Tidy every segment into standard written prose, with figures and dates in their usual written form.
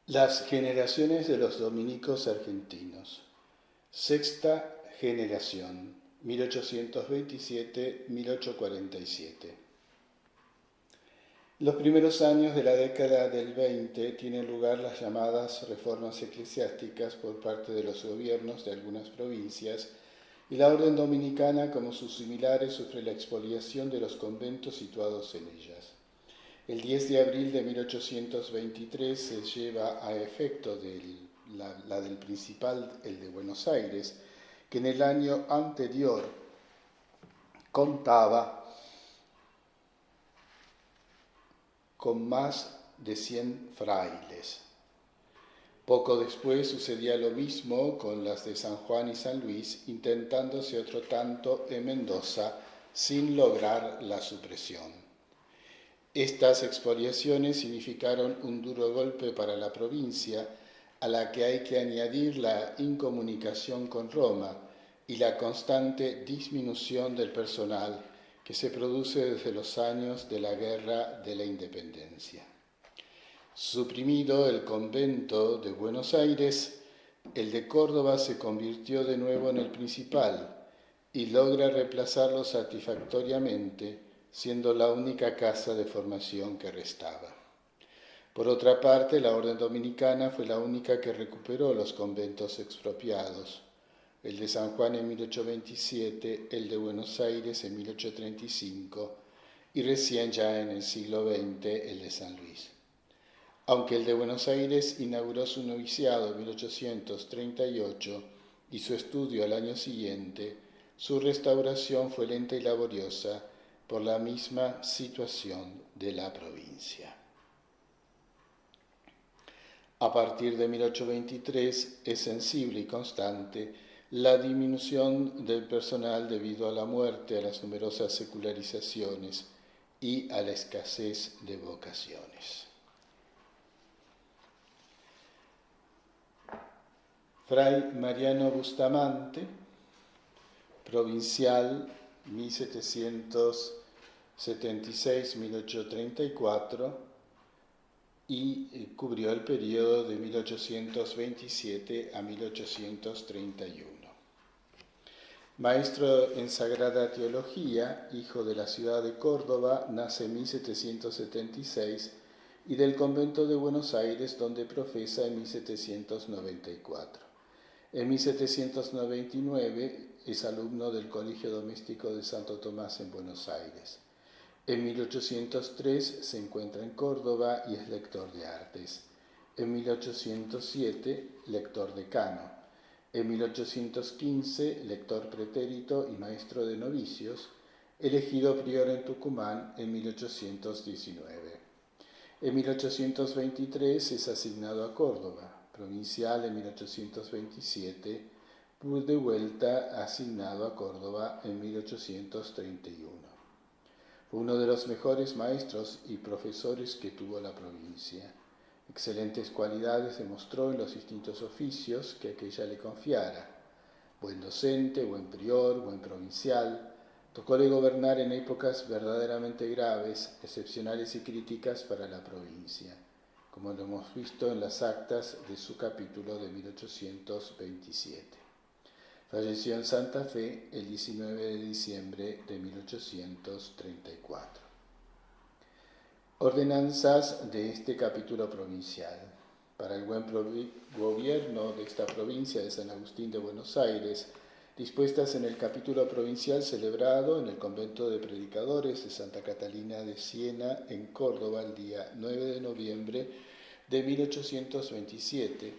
Las generaciones de los dominicos argentinos. Sexta generación, 1827-1847. Los primeros años de la década del 20 tienen lugar las llamadas reformas eclesiásticas por parte de los gobiernos de algunas provincias y la orden dominicana, como sus similares, sufre la expoliación de los conventos situados en ellas. El 10 de abril de 1823 se lleva a efecto la del Principal, el de Buenos Aires, que en el año anterior contaba con más de 100 frailes. Poco después sucedía lo mismo con las de San Juan y San Luis, intentándose otro tanto en Mendoza sin lograr la supresión. Estas expoliaciones significaron un duro golpe para la provincia, a la que hay que añadir la incomunicación con Roma y la constante disminución del personal que se produce desde los años de la Guerra de la Independencia. Suprimido el convento de Buenos Aires, el de Córdoba se convirtió de nuevo en el principal y logra reemplazarlo satisfactoriamente, siendo la única casa de formación que restaba. Por otra parte, la orden dominicana fue la única que recuperó los conventos expropiados, el de San Juan en 1827, el de Buenos Aires en 1835 y recién ya en el siglo XX el de San Luis. Aunque el de Buenos Aires inauguró su noviciado en 1838 y su estudio al año siguiente, su restauración fue lenta y laboriosa por la misma situación de la provincia. A partir de 1823 es sensible y constante la disminución del personal debido a la muerte, a las numerosas secularizaciones y a la escasez de vocaciones. Fray Mariano Bustamante, provincial 1776-1834 y cubrió el periodo de 1827 a 1831. Maestro en Sagrada Teología, hijo de la ciudad de Córdoba, nace en 1776 y del convento de Buenos Aires, donde profesa en 1794. En 1799 es alumno del Colegio Doméstico de Santo Tomás en Buenos Aires. En 1803 se encuentra en Córdoba y es lector de artes. En 1807, lector decano. En 1815, lector pretérito y maestro de novicios, elegido prior en Tucumán en 1819. En 1823 es asignado a Córdoba, provincial en 1827, de vuelta asignado a Córdoba en 1831. Fue uno de los mejores maestros y profesores que tuvo la provincia. Excelentes cualidades demostró en los distintos oficios que aquella le confiara. Buen docente, buen prior, buen provincial. Tocóle gobernar en épocas verdaderamente graves, excepcionales y críticas para la provincia, como lo hemos visto en las actas de su capítulo de 1827. Falleció en Santa Fe el 19 de diciembre de 1834. Ordenanzas de este capítulo provincial. Para el buen gobierno de esta provincia de San Agustín de Buenos Aires, dispuestas en el capítulo provincial celebrado en el convento de predicadores de Santa Catalina de Siena, en Córdoba, el día 9 de noviembre de 1827,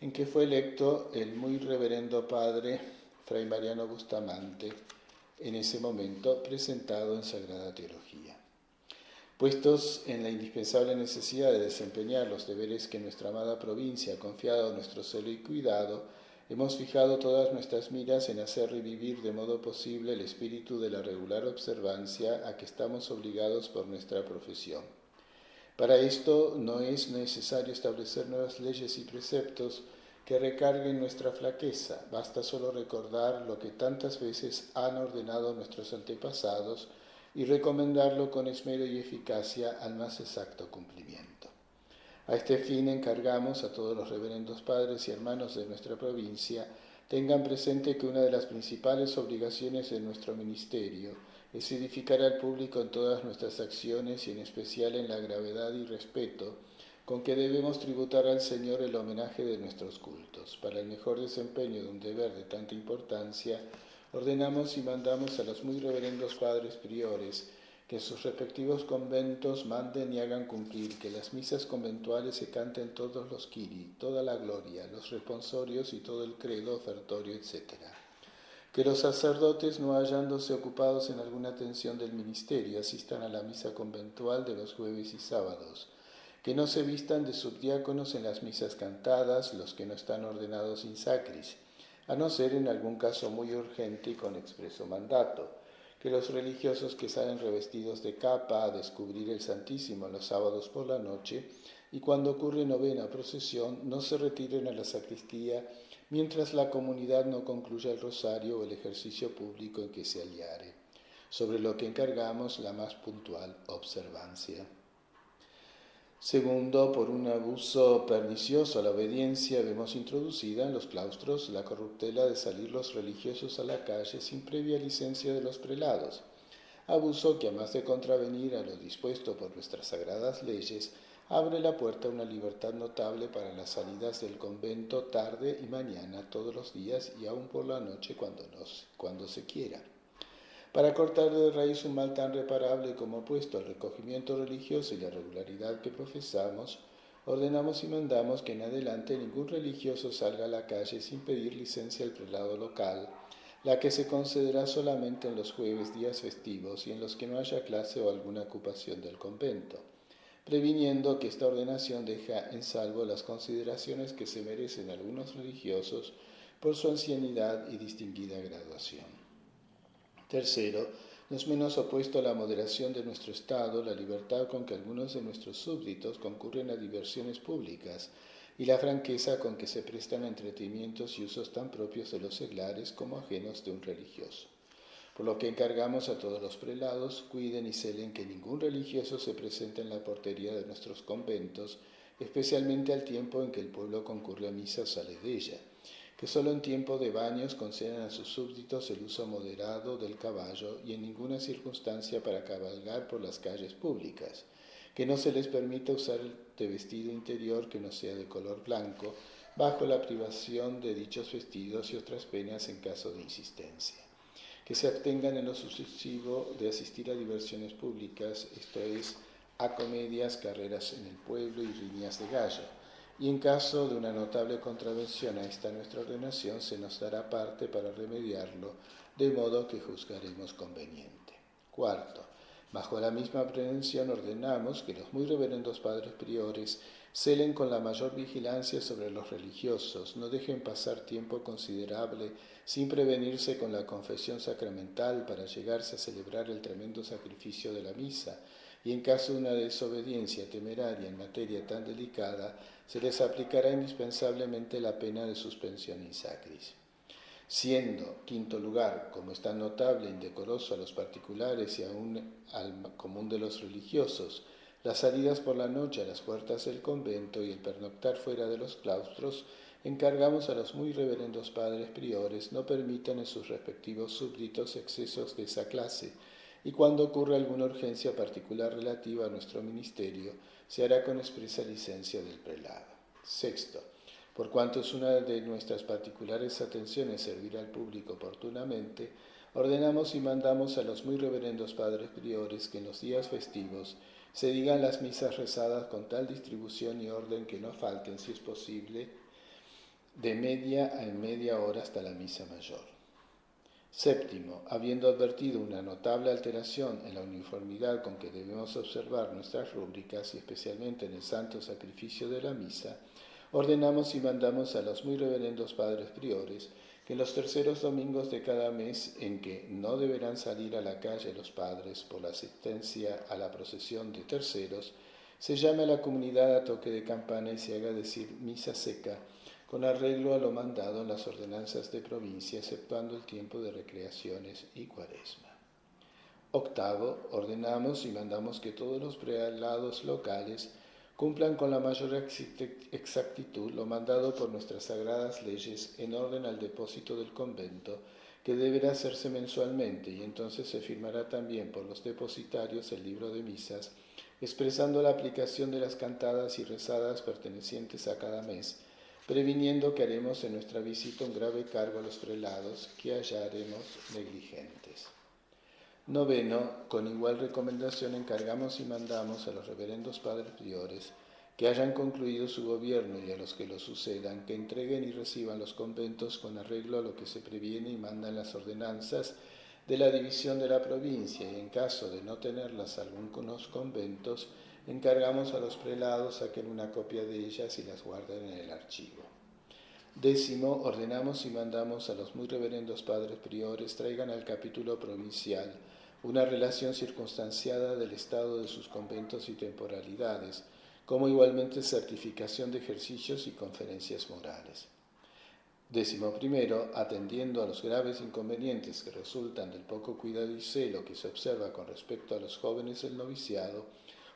en que fue electo el muy reverendo padre Fray Mariano Bustamante, en ese momento presentado en Sagrada Teología. Puestos en la indispensable necesidad de desempeñar los deberes que nuestra amada provincia ha confiado a nuestro celo y cuidado, hemos fijado todas nuestras miras en hacer revivir de modo posible el espíritu de la regular observancia a que estamos obligados por nuestra profesión. Para esto no es necesario establecer nuevas leyes y preceptos que recarguen nuestra flaqueza, basta solo recordar lo que tantas veces han ordenado nuestros antepasados y recomendarlo con esmero y eficacia al más exacto cumplimiento. A este fin encargamos a todos los reverendos padres y hermanos de nuestra provincia tengan presente que una de las principales obligaciones de nuestro ministerio es edificar al público en todas nuestras acciones y en especial en la gravedad y respeto con que debemos tributar al Señor el homenaje de nuestros cultos. Para el mejor desempeño de un deber de tanta importancia, ordenamos y mandamos a los muy reverendos padres priores que en sus respectivos conventos manden y hagan cumplir que las misas conventuales se canten todos los kiri, toda la gloria, los responsorios y todo el credo, ofertorio, etc. Que los sacerdotes, no hallándose ocupados en alguna atención del ministerio, asistan a la misa conventual de los jueves y sábados. Que no se vistan de subdiáconos en las misas cantadas los que no están ordenados in sacris, a no ser en algún caso muy urgente y con expreso mandato. Que los religiosos que salen revestidos de capa a descubrir el Santísimo los sábados por la noche y cuando ocurre novena procesión no se retiren a la sacristía mientras la comunidad no concluya el rosario o el ejercicio público en que se hallare, sobre lo que encargamos la más puntual observancia. Segundo, por un abuso pernicioso a la obediencia, vemos introducida en los claustros la corruptela de salir los religiosos a la calle sin previa licencia de los prelados, abuso que, a más de contravenir a lo dispuesto por nuestras sagradas leyes, abre la puerta a una libertad notable para las salidas del convento tarde y mañana, todos los días y aun por la noche cuando se quiera. Para cortar de raíz un mal tan reparable como opuesto al recogimiento religioso y la regularidad que profesamos, ordenamos y mandamos que en adelante ningún religioso salga a la calle sin pedir licencia al prelado local, la que se concederá solamente en los jueves, días festivos y en los que no haya clase o alguna ocupación del convento, previniendo que esta ordenación deja en salvo las consideraciones que se merecen algunos religiosos por su ancianidad y distinguida graduación. Tercero, no es menos opuesto a la moderación de nuestro Estado la libertad con que algunos de nuestros súbditos concurren a diversiones públicas y la franqueza con que se prestan a entretenimientos y usos tan propios de los seglares como ajenos de un religioso. Por lo que encargamos a todos los prelados, cuiden y celen que ningún religioso se presente en la portería de nuestros conventos, especialmente al tiempo en que el pueblo concurre a misa o sale de ella, que solo en tiempo de baños concedan a sus súbditos el uso moderado del caballo y en ninguna circunstancia para cabalgar por las calles públicas, que no se les permita usar de vestido interior que no sea de color blanco, bajo la privación de dichos vestidos y otras penas en caso de insistencia, que se abstengan en lo sucesivo de asistir a diversiones públicas, esto es, a comedias, carreras en el pueblo y riñas de gallo, y en caso de una notable contravención a esta nuestra ordenación se nos dará parte para remediarlo, de modo que juzgaremos conveniente. Cuarto, bajo la misma prevención ordenamos que los muy reverendos padres priores celen con la mayor vigilancia sobre los religiosos, no dejen pasar tiempo considerable sin prevenirse con la confesión sacramental para llegarse a celebrar el tremendo sacrificio de la misa, y en caso de una desobediencia temeraria en materia tan delicada, se les aplicará indispensablemente la pena de suspensión in sacris. Siendo, quinto lugar, como es tan notable e indecoroso a los particulares y aún al común de los religiosos, las salidas por la noche a las puertas del convento y el pernoctar fuera de los claustros, encargamos a los muy reverendos padres priores no permitan en sus respectivos súbditos excesos de esa clase, y cuando ocurra alguna urgencia particular relativa a nuestro ministerio, se hará con expresa licencia del prelado. Sexto, por cuanto es una de nuestras particulares atenciones servir al público oportunamente, ordenamos y mandamos a los muy reverendos padres priores que en los días festivos se digan las misas rezadas con tal distribución y orden que no falten, si es posible, de media en media hora hasta la misa mayor. Séptimo, habiendo advertido una notable alteración en la uniformidad con que debemos observar nuestras rúbricas y especialmente en el santo sacrificio de la misa, ordenamos y mandamos a los muy reverendos padres priores que en los terceros domingos de cada mes en que no deberán salir a la calle los padres por la asistencia a la procesión de terceros, se llame a la comunidad a toque de campana y se haga decir misa seca, con arreglo a lo mandado en las ordenanzas de provincia, exceptuando el tiempo de recreaciones y cuaresma. Octavo, ordenamos y mandamos que todos los prelados locales cumplan con la mayor exactitud lo mandado por nuestras sagradas leyes en orden al depósito del convento, que deberá hacerse mensualmente, y entonces se firmará también por los depositarios el libro de misas, expresando la aplicación de las cantadas y rezadas pertenecientes a cada mes, previniendo que haremos en nuestra visita un grave cargo a los prelados que hallaremos negligentes. Noveno, con igual recomendación encargamos y mandamos a los reverendos padres priores que hayan concluido su gobierno y a los que lo sucedan, que entreguen y reciban los conventos con arreglo a lo que se previene y mandan las ordenanzas de la división de la provincia, y en caso de no tenerlas algunos conventos, encargamos a los prelados saquen una copia de ellas y las guarden en el archivo. Décimo, ordenamos y mandamos a los muy reverendos padres priores traigan al capítulo provincial una relación circunstanciada del estado de sus conventos y temporalidades, como igualmente certificación de ejercicios y conferencias morales. Décimo primero, atendiendo a los graves inconvenientes que resultan del poco cuidado y celo que se observa con respecto a los jóvenes del noviciado,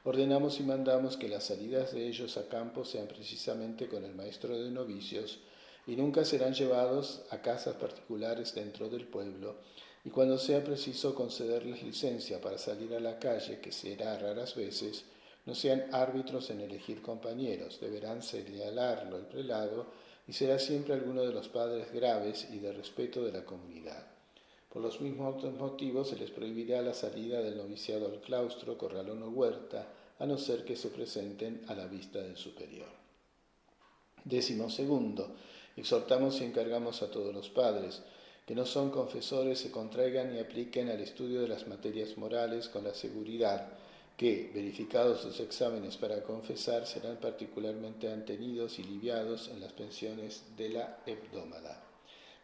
ordenamos y mandamos que las salidas de ellos a campo sean precisamente con el maestro de novicios y nunca serán llevados a casas particulares dentro del pueblo, y cuando sea preciso concederles licencia para salir a la calle, que será raras veces, no sean árbitros en elegir compañeros, deberán señalarlo el prelado y será siempre alguno de los padres graves y de respeto de la comunidad. Por los mismos motivos se les prohibirá la salida del noviciado al claustro, corralón o huerta, a no ser que se presenten a la vista del superior. Décimo segundo, exhortamos y encargamos a todos los padres que no son confesores se contraigan y apliquen al estudio de las materias morales con la seguridad que, verificados sus exámenes para confesar, serán particularmente mantenidos y liviados en las pensiones de la hebdómada.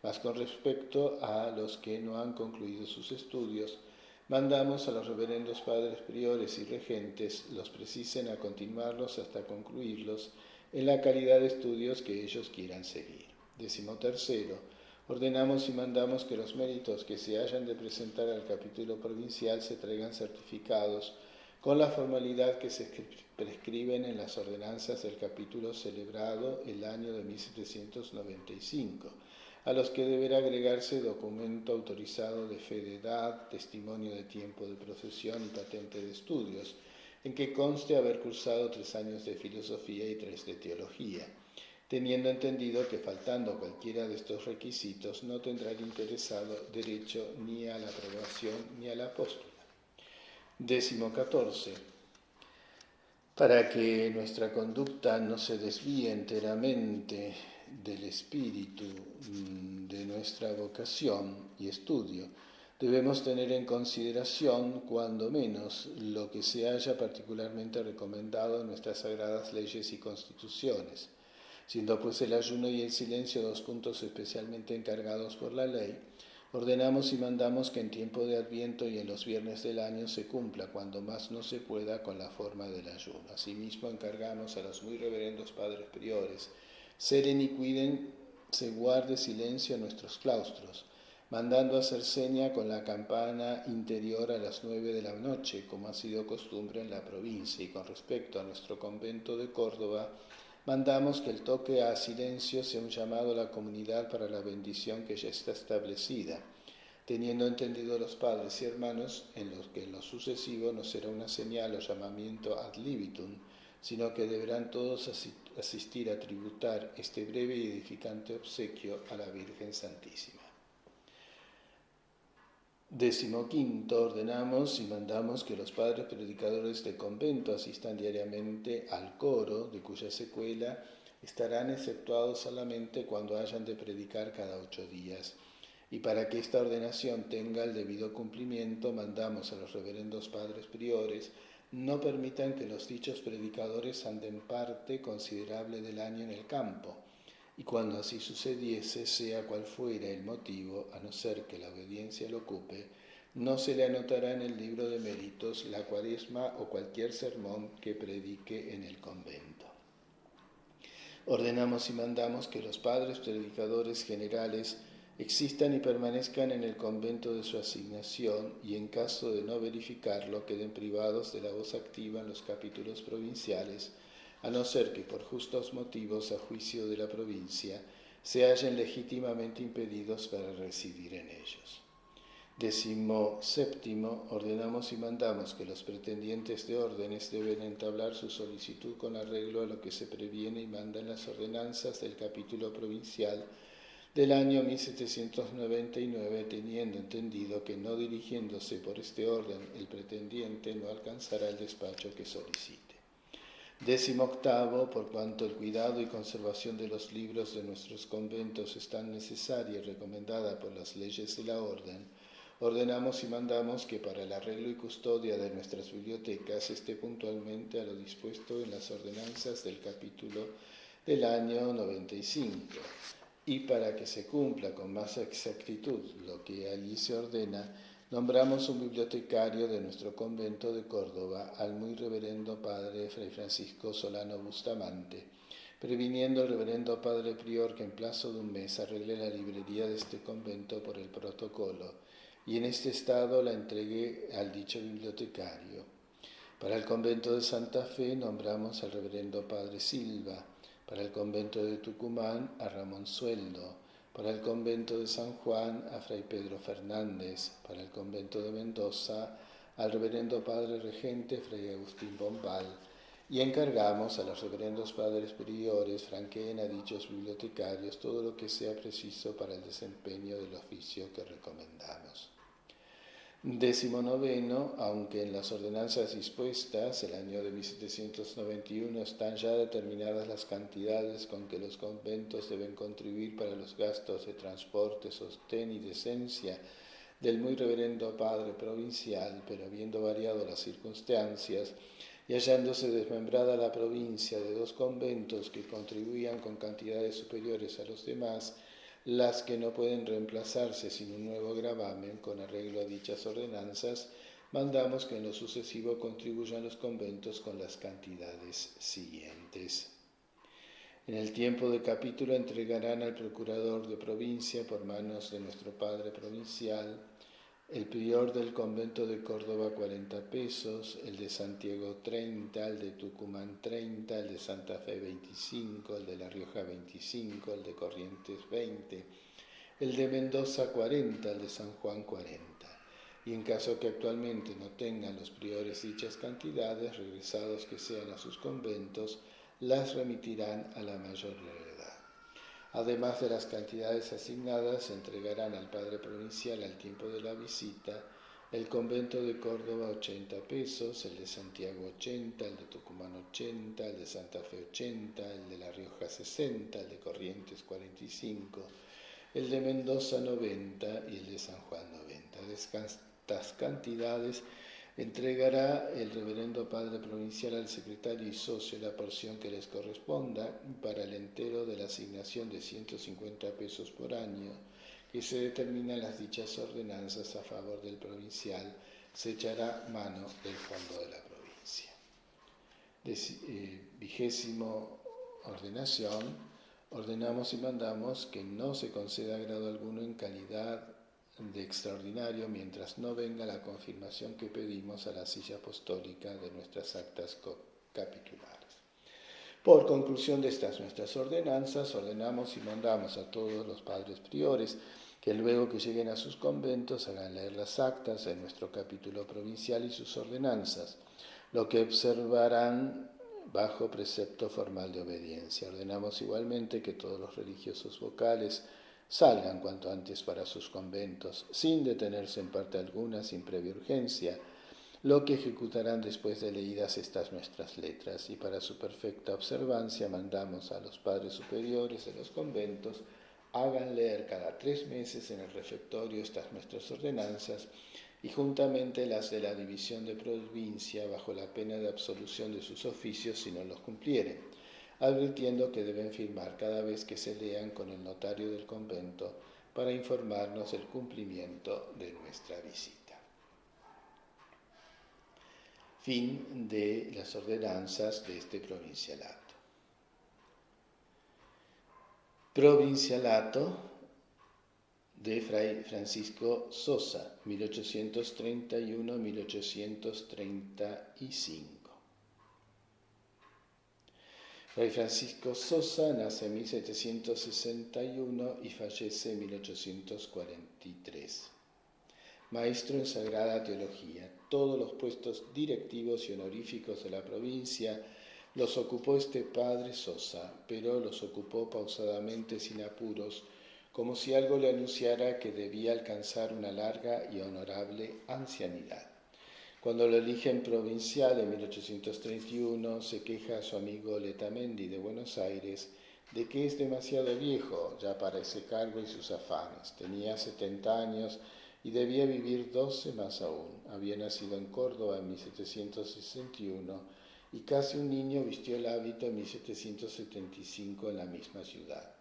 Mas con respecto a los que no han concluido sus estudios, mandamos a los reverendos padres priores y regentes los precisen a continuarlos hasta concluirlos en la calidad de estudios que ellos quieran seguir. Décimo tercero, ordenamos y mandamos que los méritos que se hayan de presentar al capítulo provincial se traigan certificados con la formalidad que se prescriben en las ordenanzas del capítulo celebrado el año de 1795, a los que deberá agregarse documento autorizado de fe de edad, testimonio de tiempo de profesión y patente de estudios, en que conste haber cursado 3 años de filosofía y 3 de teología, teniendo entendido que faltando cualquiera de estos requisitos no tendrá el interesado derecho ni a la aprobación ni a la póstula. Décimo 14. Para que nuestra conducta no se desvíe enteramente del espíritu de nuestra vocación y estudio, debemos tener en consideración, cuando menos, lo que se haya particularmente recomendado en nuestras sagradas leyes y constituciones. Siendo pues el ayuno y el silencio 2 puntos especialmente encargados por la ley, ordenamos y mandamos que en tiempo de Adviento y en los viernes del año se cumpla, cuando más no se pueda, con la forma del ayuno. Asimismo encargamos a los muy reverendos padres priores, celen y cuiden, se guarde silencio en nuestros claustros, mandando hacer seña con la campana interior a las 9 de la noche, como ha sido costumbre en la provincia, y con respecto a nuestro convento de Córdoba, mandamos que el toque a silencio sea un llamado a la comunidad para la bendición que ya está establecida, teniendo entendido los padres y hermanos en los que en lo sucesivo no será una señal o llamamiento ad libitum, sino que deberán todos asistir a tributar este breve y edificante obsequio a la Virgen Santísima. 15. Ordenamos y mandamos que los padres predicadores del convento asistan diariamente al coro, de cuya secuela estarán exceptuados solamente cuando hayan de predicar cada 8 días. Y para que esta ordenación tenga el debido cumplimiento, mandamos a los reverendos padres priores no permitan que los dichos predicadores anden parte considerable del año en el campo, y cuando así sucediese, sea cual fuera el motivo, a no ser que la obediencia lo ocupe, no se le anotará en el libro de méritos la cuaresma o cualquier sermón que predique en el convento. Ordenamos y mandamos que los padres predicadores generales existan y permanezcan en el convento de su asignación, y en caso de no verificarlo queden privados de la voz activa en los capítulos provinciales, a no ser que por justos motivos, a juicio de la provincia, se hallen legítimamente impedidos para residir en ellos. 17. Ordenamos y mandamos que los pretendientes de órdenes deben entablar su solicitud con arreglo a lo que se previene y manda en las ordenanzas del capítulo provincial del año 1799, teniendo entendido que no dirigiéndose por este orden, el pretendiente no alcanzará el despacho que solicite. 18. Por cuanto el cuidado y conservación de los libros de nuestros conventos es tan necesaria y recomendada por las leyes de la orden, ordenamos y mandamos que para el arreglo y custodia de nuestras bibliotecas esté puntualmente a lo dispuesto en las ordenanzas del capítulo del año 95. Y para que se cumpla con más exactitud lo que allí se ordena, nombramos un bibliotecario de nuestro convento de Córdoba, al muy reverendo padre Fray Francisco Solano Bustamante, previniendo al reverendo padre prior que en plazo de un mes arregle la librería de este convento por el protocolo, y en este estado la entregué al dicho bibliotecario. Para el convento de Santa Fe nombramos al reverendo padre Silva, para el convento de Tucumán a Ramón Sueldo, para el convento de San Juan a Fray Pedro Fernández, para el convento de Mendoza al reverendo padre regente Fray Agustín Bombal, y encargamos a los reverendos padres priores franqueen a dichos bibliotecarios todo lo que sea preciso para el desempeño del oficio que recomendamos. 19. Aunque en las ordenanzas dispuestas el año de 1791 están ya determinadas las cantidades con que los conventos deben contribuir para los gastos de transporte, sostén y decencia del muy reverendo padre provincial, pero habiendo variado las circunstancias y hallándose desmembrada la provincia de 2 conventos que contribuían con cantidades superiores a los demás, las que no pueden reemplazarse sin un nuevo gravamen, con arreglo a dichas ordenanzas, mandamos que en lo sucesivo contribuyan los conventos con las cantidades siguientes. En el tiempo de capítulo entregarán al procurador de provincia, por manos de nuestro padre provincial, el prior del convento de Córdoba 40 pesos, el de Santiago 30, el de Tucumán 30, el de Santa Fe 25, el de La Rioja 25, el de Corrientes 20, el de Mendoza 40, el de San Juan 40. Y en caso que actualmente no tengan los priores dichas cantidades, regresados que sean a sus conventos, las remitirán a la mayor brevedad. Además de las cantidades asignadas, se entregarán al padre provincial al tiempo de la visita el convento de Córdoba 80 pesos, el de Santiago 80, el de Tucumán 80, el de Santa Fe 80, el de La Rioja 60, el de Corrientes 45, el de Mendoza 90 y el de San Juan 90. De estas cantidades entregará el reverendo padre provincial al secretario y socio la porción que les corresponda para el entero de la asignación de 150 pesos por año, que se determinan las dichas ordenanzas a favor del provincial, se echará mano del fondo de la provincia. 20ª ordenación. Ordenamos y mandamos que no se conceda grado alguno en calidad de extraordinario mientras no venga la confirmación que pedimos a la silla apostólica de nuestras actas capitulares. Por conclusión de estas nuestras ordenanzas, ordenamos y mandamos a todos los padres priores que luego que lleguen a sus conventos hagan leer las actas de nuestro capítulo provincial y sus ordenanzas, lo que observarán bajo precepto formal de obediencia. Ordenamos igualmente que todos los religiosos vocales salgan cuanto antes para sus conventos, sin detenerse en parte alguna, sin previa urgencia, lo que ejecutarán después de leídas estas nuestras letras, y para su perfecta observancia mandamos a los padres superiores de los conventos hagan leer cada 3 meses en el refectorio estas nuestras ordenanzas y juntamente las de la división de provincia bajo la pena de absolución de sus oficios si no los cumplieren, advirtiendo que deben firmar cada vez que se lean con el notario del convento para informarnos del cumplimiento de nuestra visita. Fin de las ordenanzas de este provincialato. Provincialato de Fray Francisco Sosa, 1831-1835. Fray Francisco Sosa nace en 1761 y fallece en 1843. Maestro en Sagrada Teología. Todos los puestos directivos y honoríficos de la provincia los ocupó este padre Sosa, pero los ocupó pausadamente, sin apuros, como si algo le anunciara que debía alcanzar una larga y honorable ancianidad. Cuando lo eligen provincial en 1831, se queja a su amigo Letamendi de Buenos Aires de que es demasiado viejo ya para ese cargo y sus afanes. Tenía 70 años y debía vivir 12 más aún. Había nacido en Córdoba en 1761 y casi un niño vistió el hábito en 1775 en la misma ciudad.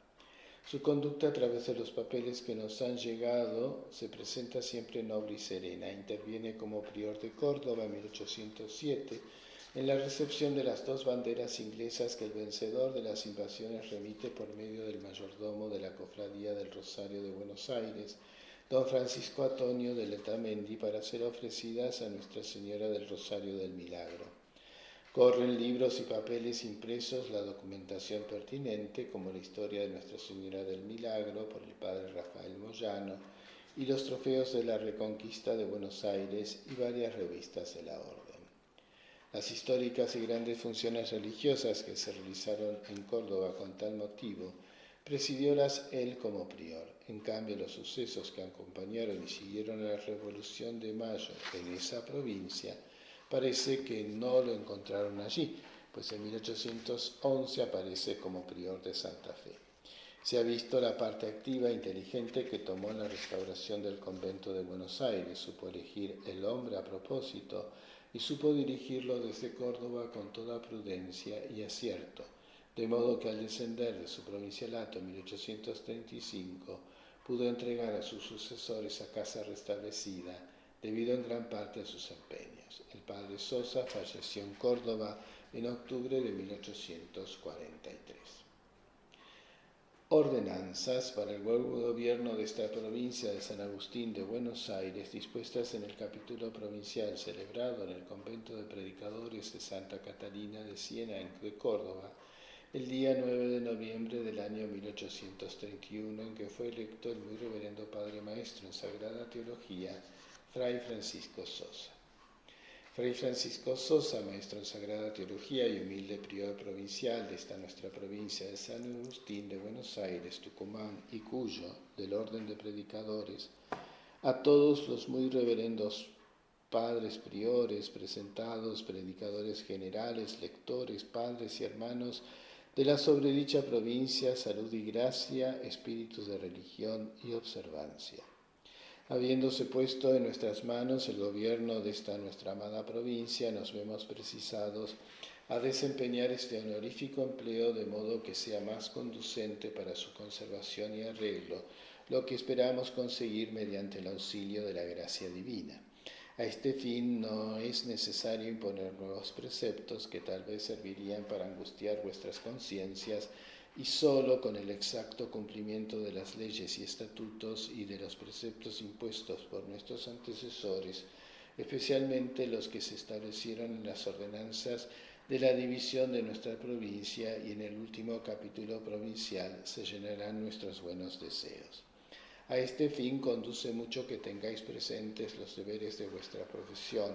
Su conducta a través de los papeles que nos han llegado se presenta siempre noble y serena. Interviene como prior de Córdoba en 1807 en la recepción de las 2 banderas inglesas que el vencedor de las invasiones remite por medio del mayordomo de la Cofradía del Rosario de Buenos Aires, don Francisco Antonio de Letamendi, para ser ofrecidas a Nuestra Señora del Rosario del Milagro. Corren libros y papeles impresos la documentación pertinente, como la historia de Nuestra Señora del Milagro por el padre Rafael Moyano y los trofeos de la Reconquista de Buenos Aires y varias revistas de la Orden. Las históricas y grandes funciones religiosas que se realizaron en Córdoba con tal motivo, presidiólas él como prior. En cambio, los sucesos que acompañaron y siguieron a la Revolución de Mayo en esa provincia parece que no lo encontraron allí, pues en 1811 aparece como prior de Santa Fe. Se ha visto la parte activa e inteligente que tomó en la restauración del convento de Buenos Aires, supo elegir el hombre a propósito y supo dirigirlo desde Córdoba con toda prudencia y acierto, de modo que al descender de su provincialato en 1835 pudo entregar a sus sucesores a casa restablecida, debido en gran parte a sus empeños. El padre Sosa falleció en Córdoba en octubre de 1843. Ordenanzas para el buen gobierno de esta provincia de San Agustín de Buenos Aires, dispuestas en el capítulo provincial celebrado en el convento de predicadores de Santa Catalina de Siena de Córdoba, el día 9 de noviembre del año 1831, en que fue electo el muy reverendo Padre Maestro en Sagrada Teología, Fray Francisco Sosa. Fray Francisco Sosa, maestro en Sagrada Teología y humilde prior provincial de esta nuestra provincia de San Agustín de Buenos Aires, Tucumán y Cuyo, del orden de predicadores, a todos los muy reverendos padres priores, presentados, predicadores generales, lectores, padres y hermanos de la sobredicha provincia, salud y gracia, espíritus de religión y observancia. Habiéndose puesto en nuestras manos el gobierno de esta nuestra amada provincia, nos vemos precisados a desempeñar este honorífico empleo de modo que sea más conducente para su conservación y arreglo, lo que esperamos conseguir mediante el auxilio de la gracia divina. A este fin no es necesario imponer nuevos preceptos que tal vez servirían para angustiar vuestras conciencias, y sólo con el exacto cumplimiento de las leyes y estatutos y de los preceptos impuestos por nuestros antecesores, especialmente los que se establecieron en las ordenanzas de la división de nuestra provincia y en el último capítulo provincial, se llenarán nuestros buenos deseos. A este fin conduce mucho que tengáis presentes los deberes de vuestra profesión,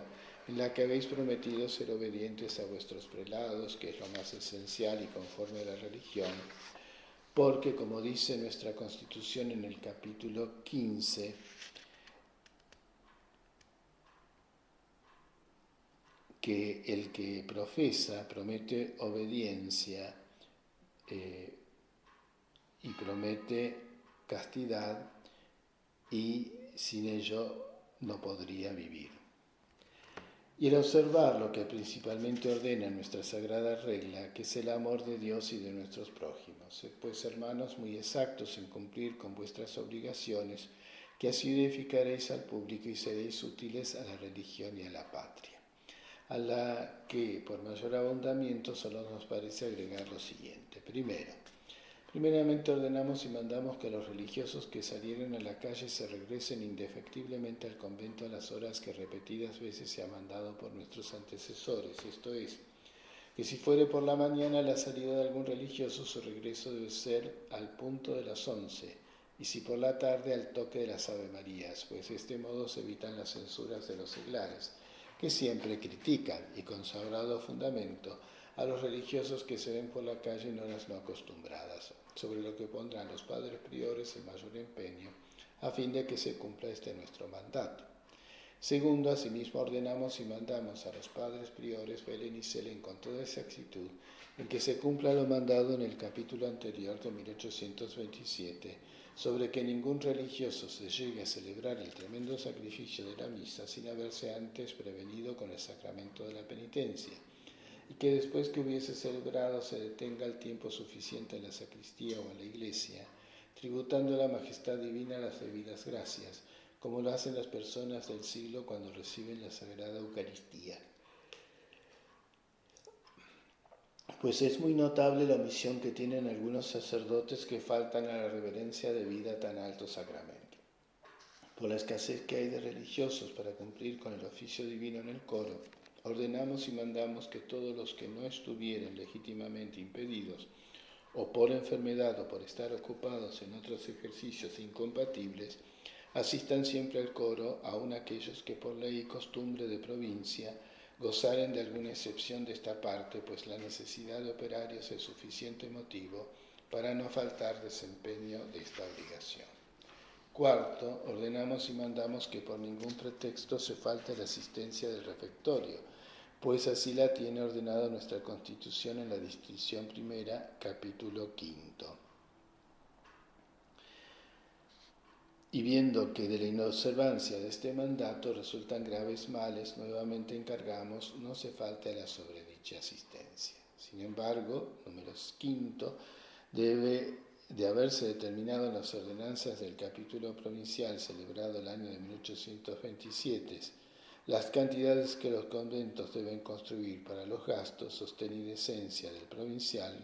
en la que habéis prometido ser obedientes a vuestros prelados, que es lo más esencial y conforme a la religión, porque, como dice nuestra Constitución en el capítulo 15, que el que profesa promete obediencia y promete castidad, y sin ello no podría vivir. Y el observar lo que principalmente ordena nuestra sagrada regla, que es el amor de Dios y de nuestros prójimos. Sed pues, hermanos, muy exactos en cumplir con vuestras obligaciones, que así edificaréis al público y seréis útiles a la religión y a la patria. A la que, por mayor abundamiento, solo nos parece agregar lo siguiente. Primeramente ordenamos y mandamos que los religiosos que salieren a la calle se regresen indefectiblemente al convento a las horas que repetidas veces se ha mandado por nuestros antecesores, esto es, que si fuere por la mañana la salida de algún religioso, su regreso debe ser al punto de las 11, y si por la tarde al toque de las Avemarías, pues de este modo se evitan las censuras de los seglares, que siempre critican, y con sagrado fundamento, a los religiosos que se ven por la calle en horas no acostumbradas, sobre lo que pondrán los padres priores el mayor empeño, a fin de que se cumpla este nuestro mandato. Segundo, asimismo ordenamos y mandamos a los padres priores velen y celen con toda exactitud en que se cumpla lo mandado en el capítulo anterior de 1827, sobre que ningún religioso se llegue a celebrar el tremendo sacrificio de la misa sin haberse antes prevenido con el sacramento de la penitencia, y que después que hubiese celebrado se detenga el tiempo suficiente en la sacristía o en la iglesia, tributando a la majestad divina las debidas gracias, como lo hacen las personas del siglo cuando reciben la Sagrada Eucaristía. Pues es muy notable la omisión que tienen algunos sacerdotes que faltan a la reverencia debida a tan alto sacramento. Por la escasez que hay de religiosos para cumplir con el oficio divino en el coro, ordenamos y mandamos que todos los que no estuvieren legítimamente impedidos, o por enfermedad o por estar ocupados en otros ejercicios incompatibles, asistan siempre al coro, aun aquellos que por ley y costumbre de provincia gozaren de alguna excepción de esta parte, pues la necesidad de operarios es suficiente motivo para no faltar desempeño de esta obligación. Cuarto, ordenamos y mandamos que por ningún pretexto se falte la asistencia del refectorio, pues así la tiene ordenada nuestra Constitución en la distinción primera, capítulo 5. Y viendo que de la inobservancia de este mandato resultan graves males, nuevamente encargamos no se falte a la sobredicha asistencia. Sin embargo, número 5, debe de haberse determinado en las ordenanzas del capítulo provincial celebrado el año de 1827, las cantidades que los conventos deben construir para los gastos, sostén y decencia del provincial,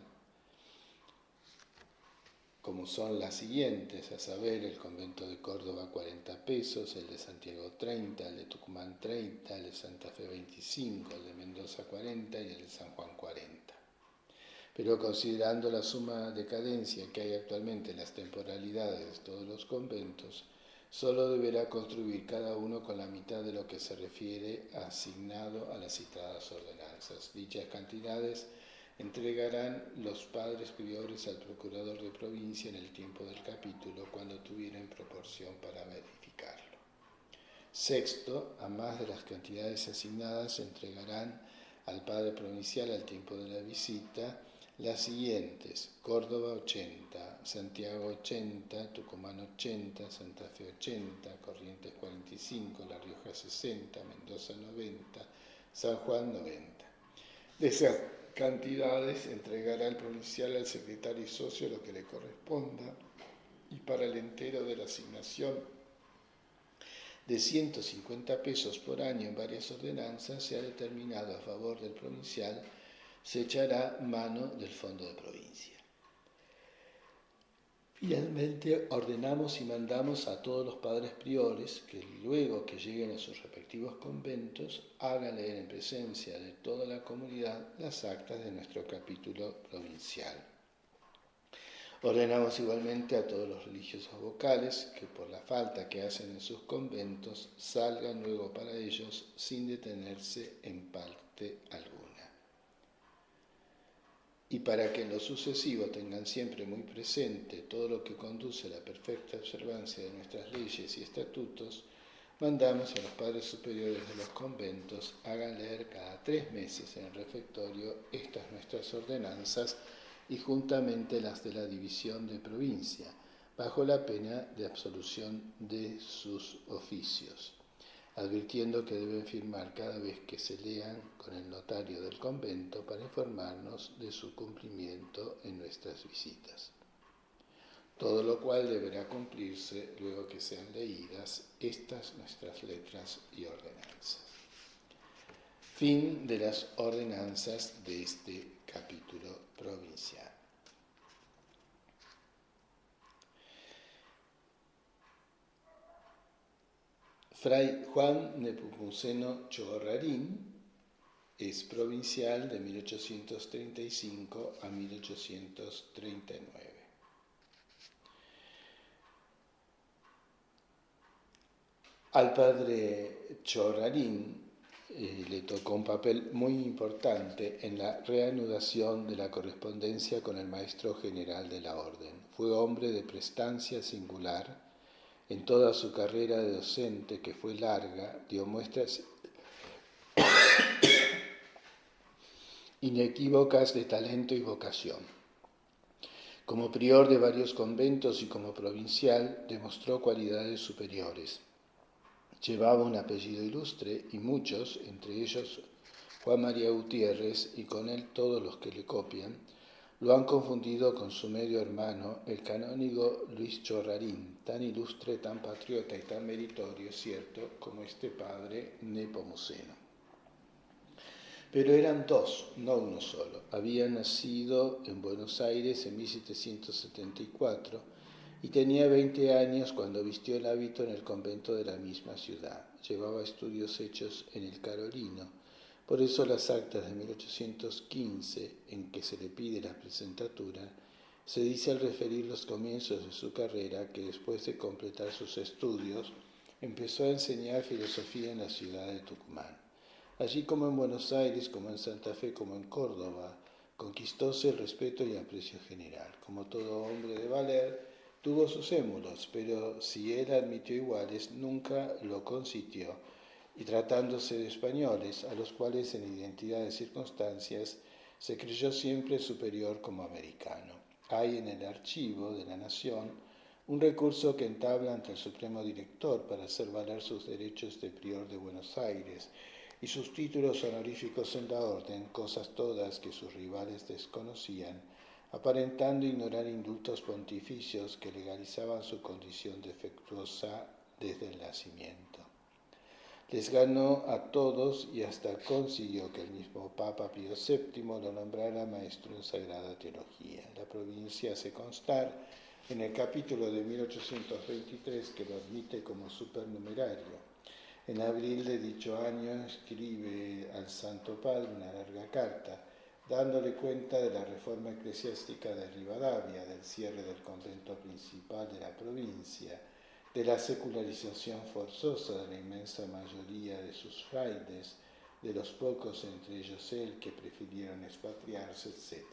como son las siguientes, a saber, el convento de Córdoba 40 pesos, el de Santiago 30, el de Tucumán 30, el de Santa Fe 25, el de Mendoza 40 y el de San Juan 40. Pero considerando la suma decadencia que hay actualmente en las temporalidades de todos los conventos, solo deberá construir cada uno con la mitad de lo que se refiere asignado a las citadas ordenanzas. Dichas cantidades entregarán los padres priores al procurador de provincia en el tiempo del capítulo, cuando tuvieran proporción para verificarlo. Sexto, a más de las cantidades asignadas, entregarán al padre provincial al tiempo de la visita las siguientes: Córdoba 80, Santiago 80, Tucumán 80, Santa Fe 80, Corrientes 45, La Rioja 60, Mendoza 90, San Juan 90. De esas cantidades entregará el provincial al secretario y socio lo que le corresponda, y para el entero de la asignación de 150 pesos por año en varias ordenanzas se ha determinado a favor del provincial, se echará mano del fondo de provincia. Finalmente, ordenamos y mandamos a todos los padres priores que luego que lleguen a sus respectivos conventos hagan leer en presencia de toda la comunidad las actas de nuestro capítulo provincial. Ordenamos igualmente a todos los religiosos vocales que por la falta que hacen en sus conventos salgan luego para ellos sin detenerse en parte alguna. Y para que en lo sucesivo tengan siempre muy presente todo lo que conduce a la perfecta observancia de nuestras leyes y estatutos, mandamos a los padres superiores de los conventos hagan leer cada 3 meses en el refectorio estas nuestras ordenanzas y juntamente las de la división de provincia, bajo la pena de absolución de sus oficios, advirtiendo que deben firmar cada vez que se lean con el notario del convento para informarnos de su cumplimiento en nuestras visitas. Todo lo cual deberá cumplirse luego que sean leídas estas nuestras letras y ordenanzas. Fin de las ordenanzas de este capítulo provincial. Fray Juan Nepomuceno Chorrarín, Es provincial de 1835 a 1839. Al padre Chorrarín le tocó un papel muy importante en la reanudación de la correspondencia con el maestro general de la orden. Fue hombre de prestancia singular. En toda su carrera de docente, que fue larga, dio muestras inequívocas de talento y vocación. Como prior de varios conventos y como provincial, demostró cualidades superiores. Llevaba un apellido ilustre y muchos, entre ellos Juan María Gutiérrez y con él todos los que le copian, lo han confundido con su medio hermano, el canónigo Luis Chorrarín, tan ilustre, tan patriota y tan meritorio, cierto, como este padre nepomuceno. Pero eran dos, no uno solo. Había nacido en Buenos Aires en 1774 y tenía 20 años cuando vistió el hábito en el convento de la misma ciudad. Llevaba estudios hechos en el Carolino. Por eso las actas de 1815, en que se le pide la presentatura, se dice al referir los comienzos de su carrera que después de completar sus estudios empezó a enseñar filosofía en la ciudad de Tucumán. Allí, como en Buenos Aires, como en Santa Fe, como en Córdoba, conquistóse el respeto y aprecio general. Como todo hombre de valer, tuvo sus émulos, pero si él admitió iguales, nunca lo consintió, y tratándose de españoles, a los cuales en identidad de circunstancias se creyó siempre superior como americano. Hay en el archivo de la Nación un recurso que entabla ante el Supremo Director para hacer valer sus derechos de prior de Buenos Aires y sus títulos honoríficos en la orden, cosas todas que sus rivales desconocían, aparentando ignorar indultos pontificios que legalizaban su condición defectuosa desde el nacimiento. Les ganó a todos y hasta consiguió que el mismo Papa Pío VII lo nombrara maestro en Sagrada Teología. La provincia hace constar en el capítulo de 1823 que lo admite como supernumerario. En abril de dicho año escribe al Santo Padre una larga carta, dándole cuenta de la reforma eclesiástica de Rivadavia, del cierre del convento principal de la provincia, de la secularización forzosa de la inmensa mayoría de sus frailes, de los pocos, entre ellos él, que prefirieron expatriarse, etc.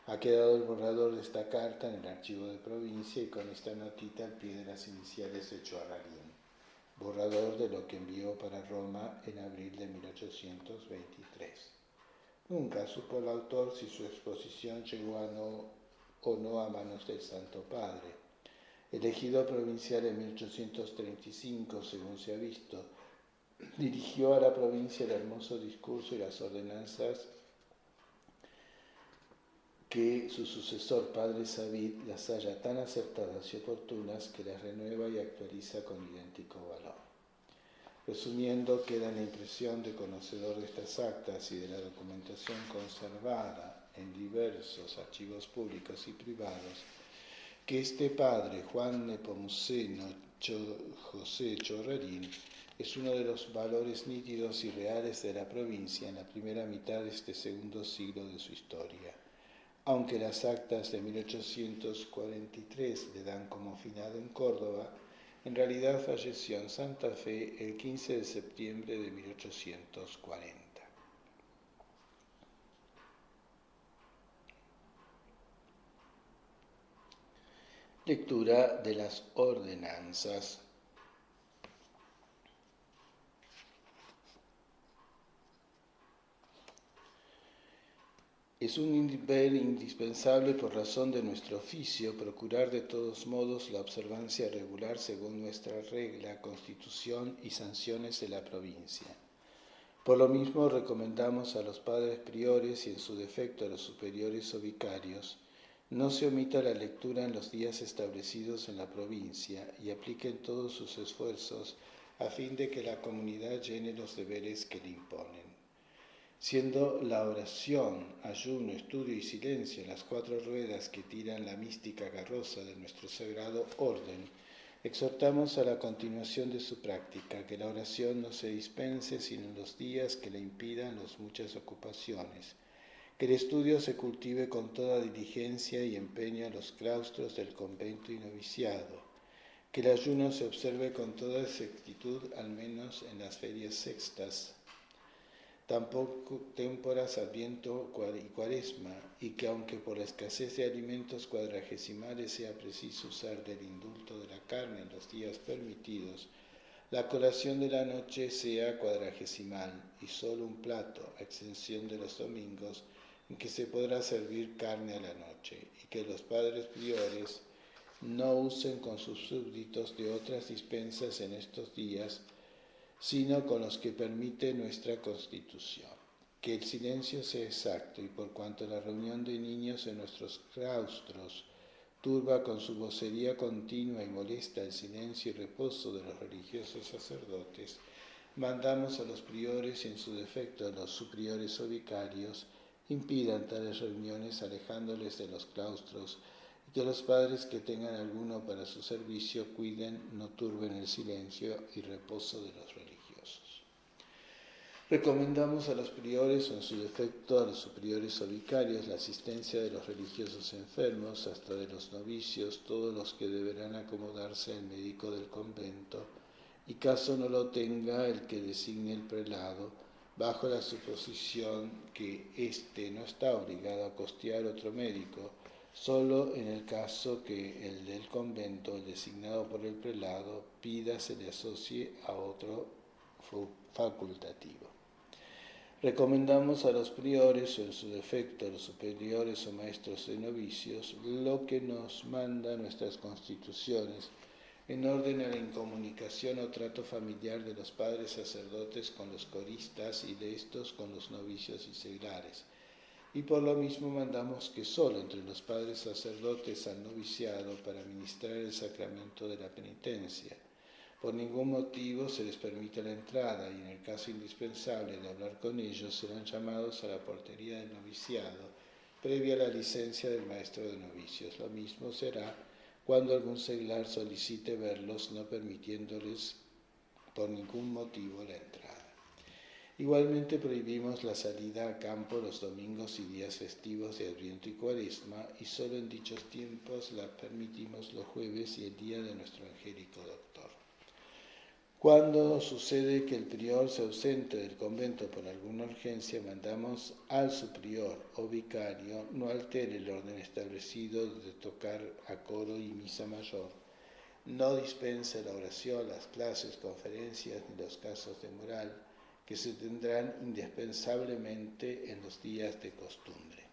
Ha quedado el borrador de esta carta en el archivo de provincia y con esta notita al pie de las iniciales de Chorrarín, borrador de lo que envió para Roma en abril de 1823. Nunca supo el autor si su exposición llegó o no a manos del Santo Padre. Elegido provincial en 1835, según se ha visto, dirigió a la provincia el hermoso discurso y las ordenanzas que su sucesor, Padre Savid, las halla tan acertadas y oportunas que las renueva y actualiza con idéntico valor. Resumiendo, queda la impresión de conocedor de estas actas y de la documentación conservada en diversos archivos públicos y privados, que este padre, Juan Nepomuceno José Chorrarín, es uno de los valores nítidos y reales de la provincia en la primera mitad de este segundo siglo de su historia, aunque las actas de 1843 le dan como finado en Córdoba. En realidad falleció en Santa Fe el 15 de septiembre de 1840. Lectura de las ordenanzas. Es un deber indispensable por razón de nuestro oficio procurar de todos modos la observancia regular según nuestra regla, constitución y sanciones de la provincia. Por lo mismo recomendamos a los padres priores y en su defecto a los superiores o vicarios, no se omita la lectura en los días establecidos en la provincia y apliquen todos sus esfuerzos a fin de que la comunidad llene los deberes que le imponen. Siendo la oración, ayuno, estudio y silencio las cuatro ruedas que tiran la mística carroza de nuestro sagrado orden, Exhortamos a la continuación de su práctica, que la oración no se dispense sino en los días que le impidan las muchas ocupaciones, que el estudio se cultive con toda diligencia y empeño en los claustros del convento y noviciado, que el ayuno se observe con toda exactitud, al menos en las ferias sextas, tampoco témporas, Adviento y Cuaresma, y que aunque por la escasez de alimentos cuadragesimales sea preciso usar del indulto de la carne en los días permitidos, la colación de la noche sea cuadragesimal y solo un plato, a excepción de los domingos, en que se podrá servir carne a la noche, y que los padres priores no usen con sus súbditos de otras dispensas en estos días, sino con los que permite nuestra Constitución. Que el silencio sea exacto, y por cuanto la reunión de niños en nuestros claustros turba con su vocería continua y molesta el silencio y reposo de los religiosos sacerdotes, mandamos a los priores y en su defecto a los superiores o vicarios impidan tales reuniones alejándoles de los claustros, y que los padres que tengan alguno para su servicio cuiden, no turben el silencio y reposo de los religiosos. Recomendamos a los priores o en su defecto a los superiores o vicarios la asistencia de los religiosos enfermos, hasta de los novicios, todos los que deberán acomodarse al médico del convento, y caso no lo tenga el que designe el prelado, bajo la suposición que éste no está obligado a costear otro médico, solo en el caso que el del convento, el designado por el prelado, pida se le asocie a otro facultativo. Recomendamos a los priores o en su defecto a los superiores o maestros de novicios lo que nos manda nuestras constituciones en orden a la incomunicación o trato familiar de los padres sacerdotes con los coristas y de estos con los novicios y seglares. Y por lo mismo mandamos que solo entre los padres sacerdotes al noviciado para ministrar el sacramento de la penitencia, por ningún motivo se les permite la entrada, y en el caso indispensable de hablar con ellos serán llamados a la portería del noviciado, previa la licencia del maestro de novicios. Lo mismo será cuando algún seglar solicite verlos, no permitiéndoles por ningún motivo la entrada. Igualmente prohibimos la salida a campo los domingos y días festivos de Adviento y Cuaresma, y solo en dichos tiempos la permitimos los jueves y el día de nuestro angélico doctor. Cuando sucede que el prior se ausente del convento por alguna urgencia, mandamos al superior o vicario no altere el orden establecido de tocar a coro y misa mayor, no dispense la oración, las clases, conferencias ni los casos de moral, que se tendrán indispensablemente en los días de costumbre.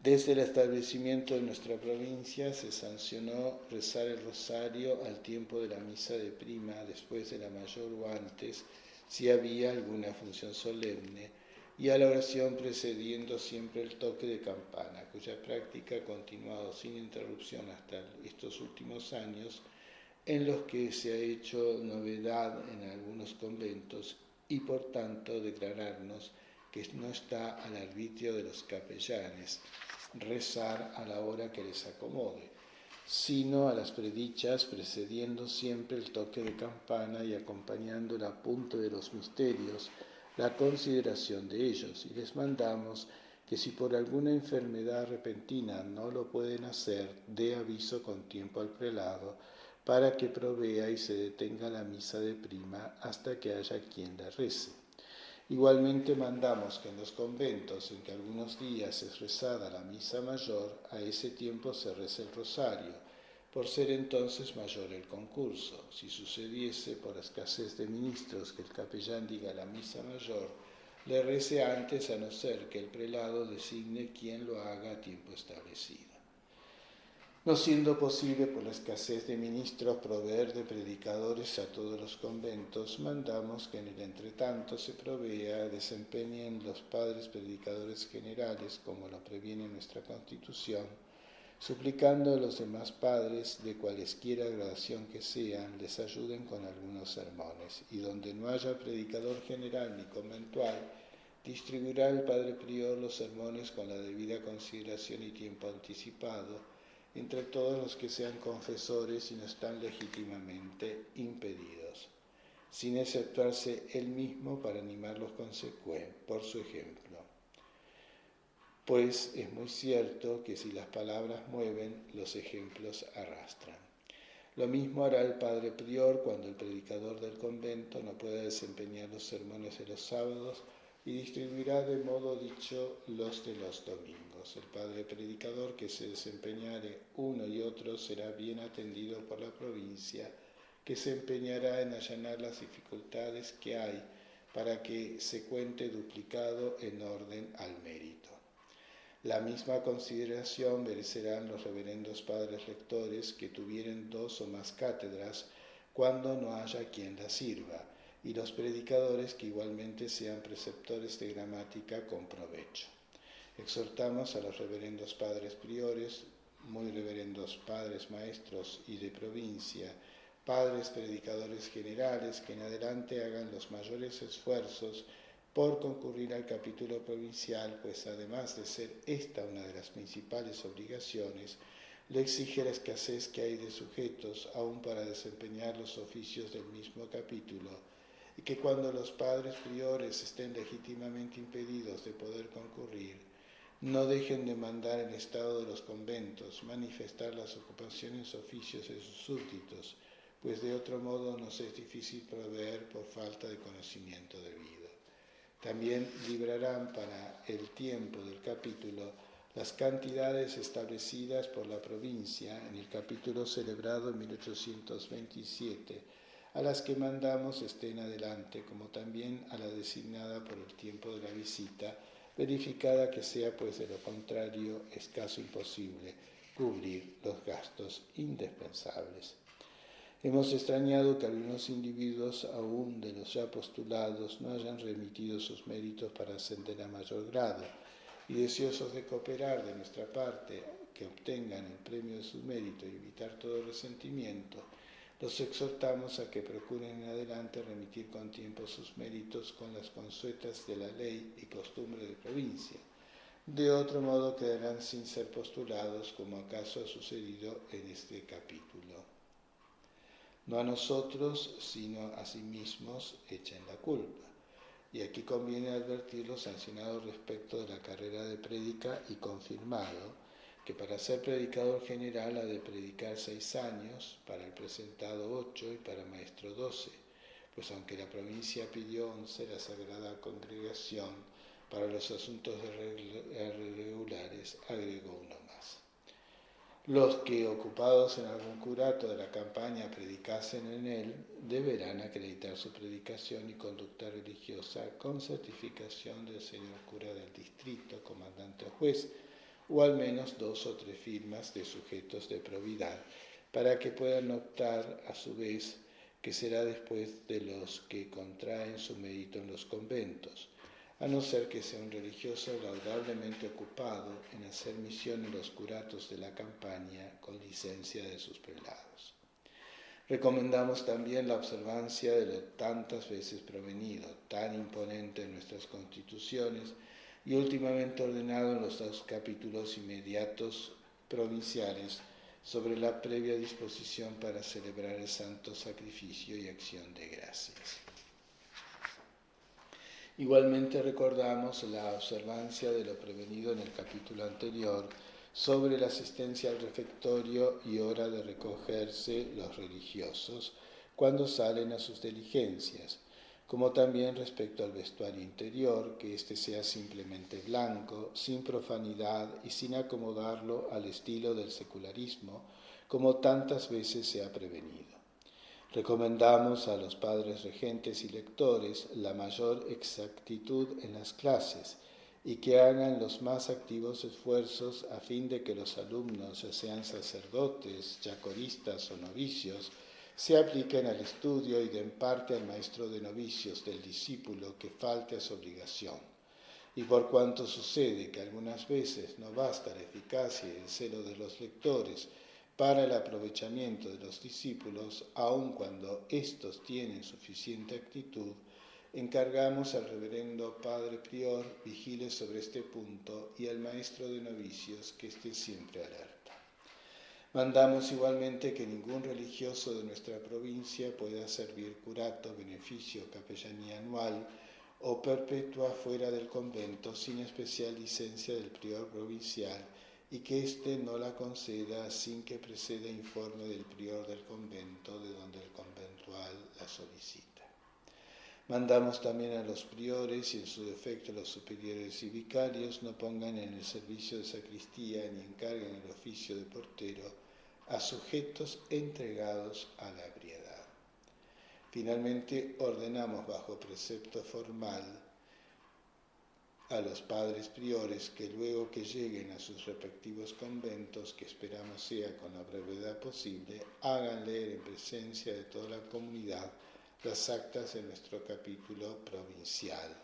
Desde el establecimiento de nuestra provincia se sancionó rezar el rosario al tiempo de la misa de prima, después de la mayor o antes, si había alguna función solemne, y a la oración precediendo siempre el toque de campana, cuya práctica ha continuado sin interrupción hasta estos últimos años, en los que se ha hecho novedad en algunos conventos, y por tanto declararnos que no está al arbitrio de los capellanes rezar a la hora que les acomode, sino a las predichas precediendo siempre el toque de campana y acompañando el apunte de los misterios, la consideración de ellos, y les mandamos que si por alguna enfermedad repentina no lo pueden hacer, dé aviso con tiempo al prelado, para que provea y se detenga la misa de prima hasta que haya quien la rece. Igualmente mandamos que en los conventos en que algunos días es rezada la misa mayor, a ese tiempo se rece el rosario, por ser entonces mayor el concurso. Si sucediese por la escasez de ministros que el capellán diga la misa mayor, le rece antes, a no ser que el prelado designe quien lo haga a tiempo establecido. No siendo posible por la escasez de ministros proveer de predicadores a todos los conventos, mandamos que en el entretanto se provea, desempeñen los padres predicadores generales, como lo previene nuestra Constitución, suplicando a los demás padres, de cualesquiera gradación que sean, les ayuden con algunos sermones, y donde no haya predicador general ni conventual, distribuirá el padre prior los sermones con la debida consideración y tiempo anticipado, entre todos los que sean confesores y no están legítimamente impedidos, sin exceptuarse él mismo para animarlos por su ejemplo. Pues es muy cierto que si las palabras mueven, los ejemplos arrastran. Lo mismo hará el padre prior cuando el predicador del convento no pueda desempeñar los sermones de los sábados y distribuirá de modo dicho los de los domingos. El padre predicador que se desempeñare uno y otro será bien atendido por la provincia, que se empeñará en allanar las dificultades que hay para que se cuente duplicado en orden al mérito. La misma consideración merecerán los reverendos padres lectores que tuvieren 2 o más cátedras cuando no haya quien las sirva, y los predicadores que igualmente sean preceptores de gramática con provecho. Exhortamos a los reverendos padres priores, muy reverendos padres maestros y de provincia, padres predicadores generales, que en adelante hagan los mayores esfuerzos por concurrir al capítulo provincial, pues además de ser esta una de las principales obligaciones, le exige la escasez que hay de sujetos aún para desempeñar los oficios del mismo capítulo, y que cuando los padres priores estén legítimamente impedidos de poder concurrir, no dejen de mandar en estado de los conventos, manifestar las ocupaciones oficios de sus súbditos, pues de otro modo nos es difícil proveer por falta de conocimiento debido. También librarán para el tiempo del capítulo las cantidades establecidas por la provincia en el capítulo celebrado en 1827, a las que mandamos estén adelante, como también a la designada por el tiempo de la visita, verificada que sea, pues de lo contrario es casi imposible cubrir los gastos indispensables. Hemos extrañado que algunos individuos, aún de los ya postulados, no hayan remitido sus méritos para ascender a mayor grado, y deseosos de cooperar de nuestra parte, que obtengan el premio de su mérito y evitar todo resentimiento, los exhortamos a que procuren en adelante remitir con tiempo sus méritos con las consuetas de la ley y costumbre de provincia. De otro modo quedarán sin ser postulados, como acaso ha sucedido en este capítulo. No a nosotros, sino a sí mismos echen la culpa. Y aquí conviene advertir lo sancionado respecto de la carrera de prédica y confirmado, que para ser predicador general ha de predicar 6 años, para el presentado 8 y para maestro 12, pues aunque la provincia pidió 11, la Sagrada Congregación para los asuntos regulares agregó uno más. Los que, ocupados en algún curato de la campaña, predicasen en él, deberán acreditar su predicación y conducta religiosa con certificación del señor cura del distrito, comandante o juez, o al menos 2 o 3 firmas de sujetos de probidad, para que puedan optar a su vez, que será después de los que contraen su mérito en los conventos, a no ser que sea un religioso laudablemente ocupado en hacer misión en los curatos de la campaña con licencia de sus prelados. Recomendamos también la observancia de lo tantas veces provenido, tan imponente en nuestras constituciones y últimamente ordenado en los 2 capítulos inmediatos provinciales sobre la previa disposición para celebrar el santo sacrificio y acción de gracias. Igualmente recordamos la observancia de lo prevenido en el capítulo anterior sobre la asistencia al refectorio y hora de recogerse los religiosos cuando salen a sus diligencias, como también respecto al vestuario interior, que éste sea simplemente blanco, sin profanidad y sin acomodarlo al estilo del secularismo, como tantas veces se ha prevenido. Recomendamos a los padres regentes y lectores la mayor exactitud en las clases y que hagan los más activos esfuerzos a fin de que los alumnos, ya sean sacerdotes, ya coristas o novicios, se apliquen al estudio y den parte al maestro de novicios del discípulo que falte a su obligación. Y por cuanto sucede que algunas veces no basta la eficacia y el celo de los lectores para el aprovechamiento de los discípulos, aun cuando éstos tienen suficiente actitud, encargamos al reverendo Padre Prior vigile sobre este punto y al maestro de novicios que esté siempre alerta. Mandamos igualmente que ningún religioso de nuestra provincia pueda servir curato, beneficio, capellanía anual o perpetua fuera del convento sin especial licencia del prior provincial y que éste no la conceda sin que preceda informe del prior del convento de donde el conventual la solicita. Mandamos también a los priores y en su defecto a los superiores y vicarios no pongan en el servicio de sacristía ni encarguen el oficio de portero a sujetos entregados a la ebriedad. Finalmente, ordenamos bajo precepto formal a los padres priores que luego que lleguen a sus respectivos conventos, que esperamos sea con la brevedad posible, hagan leer en presencia de toda la comunidad las actas de nuestro capítulo provincial.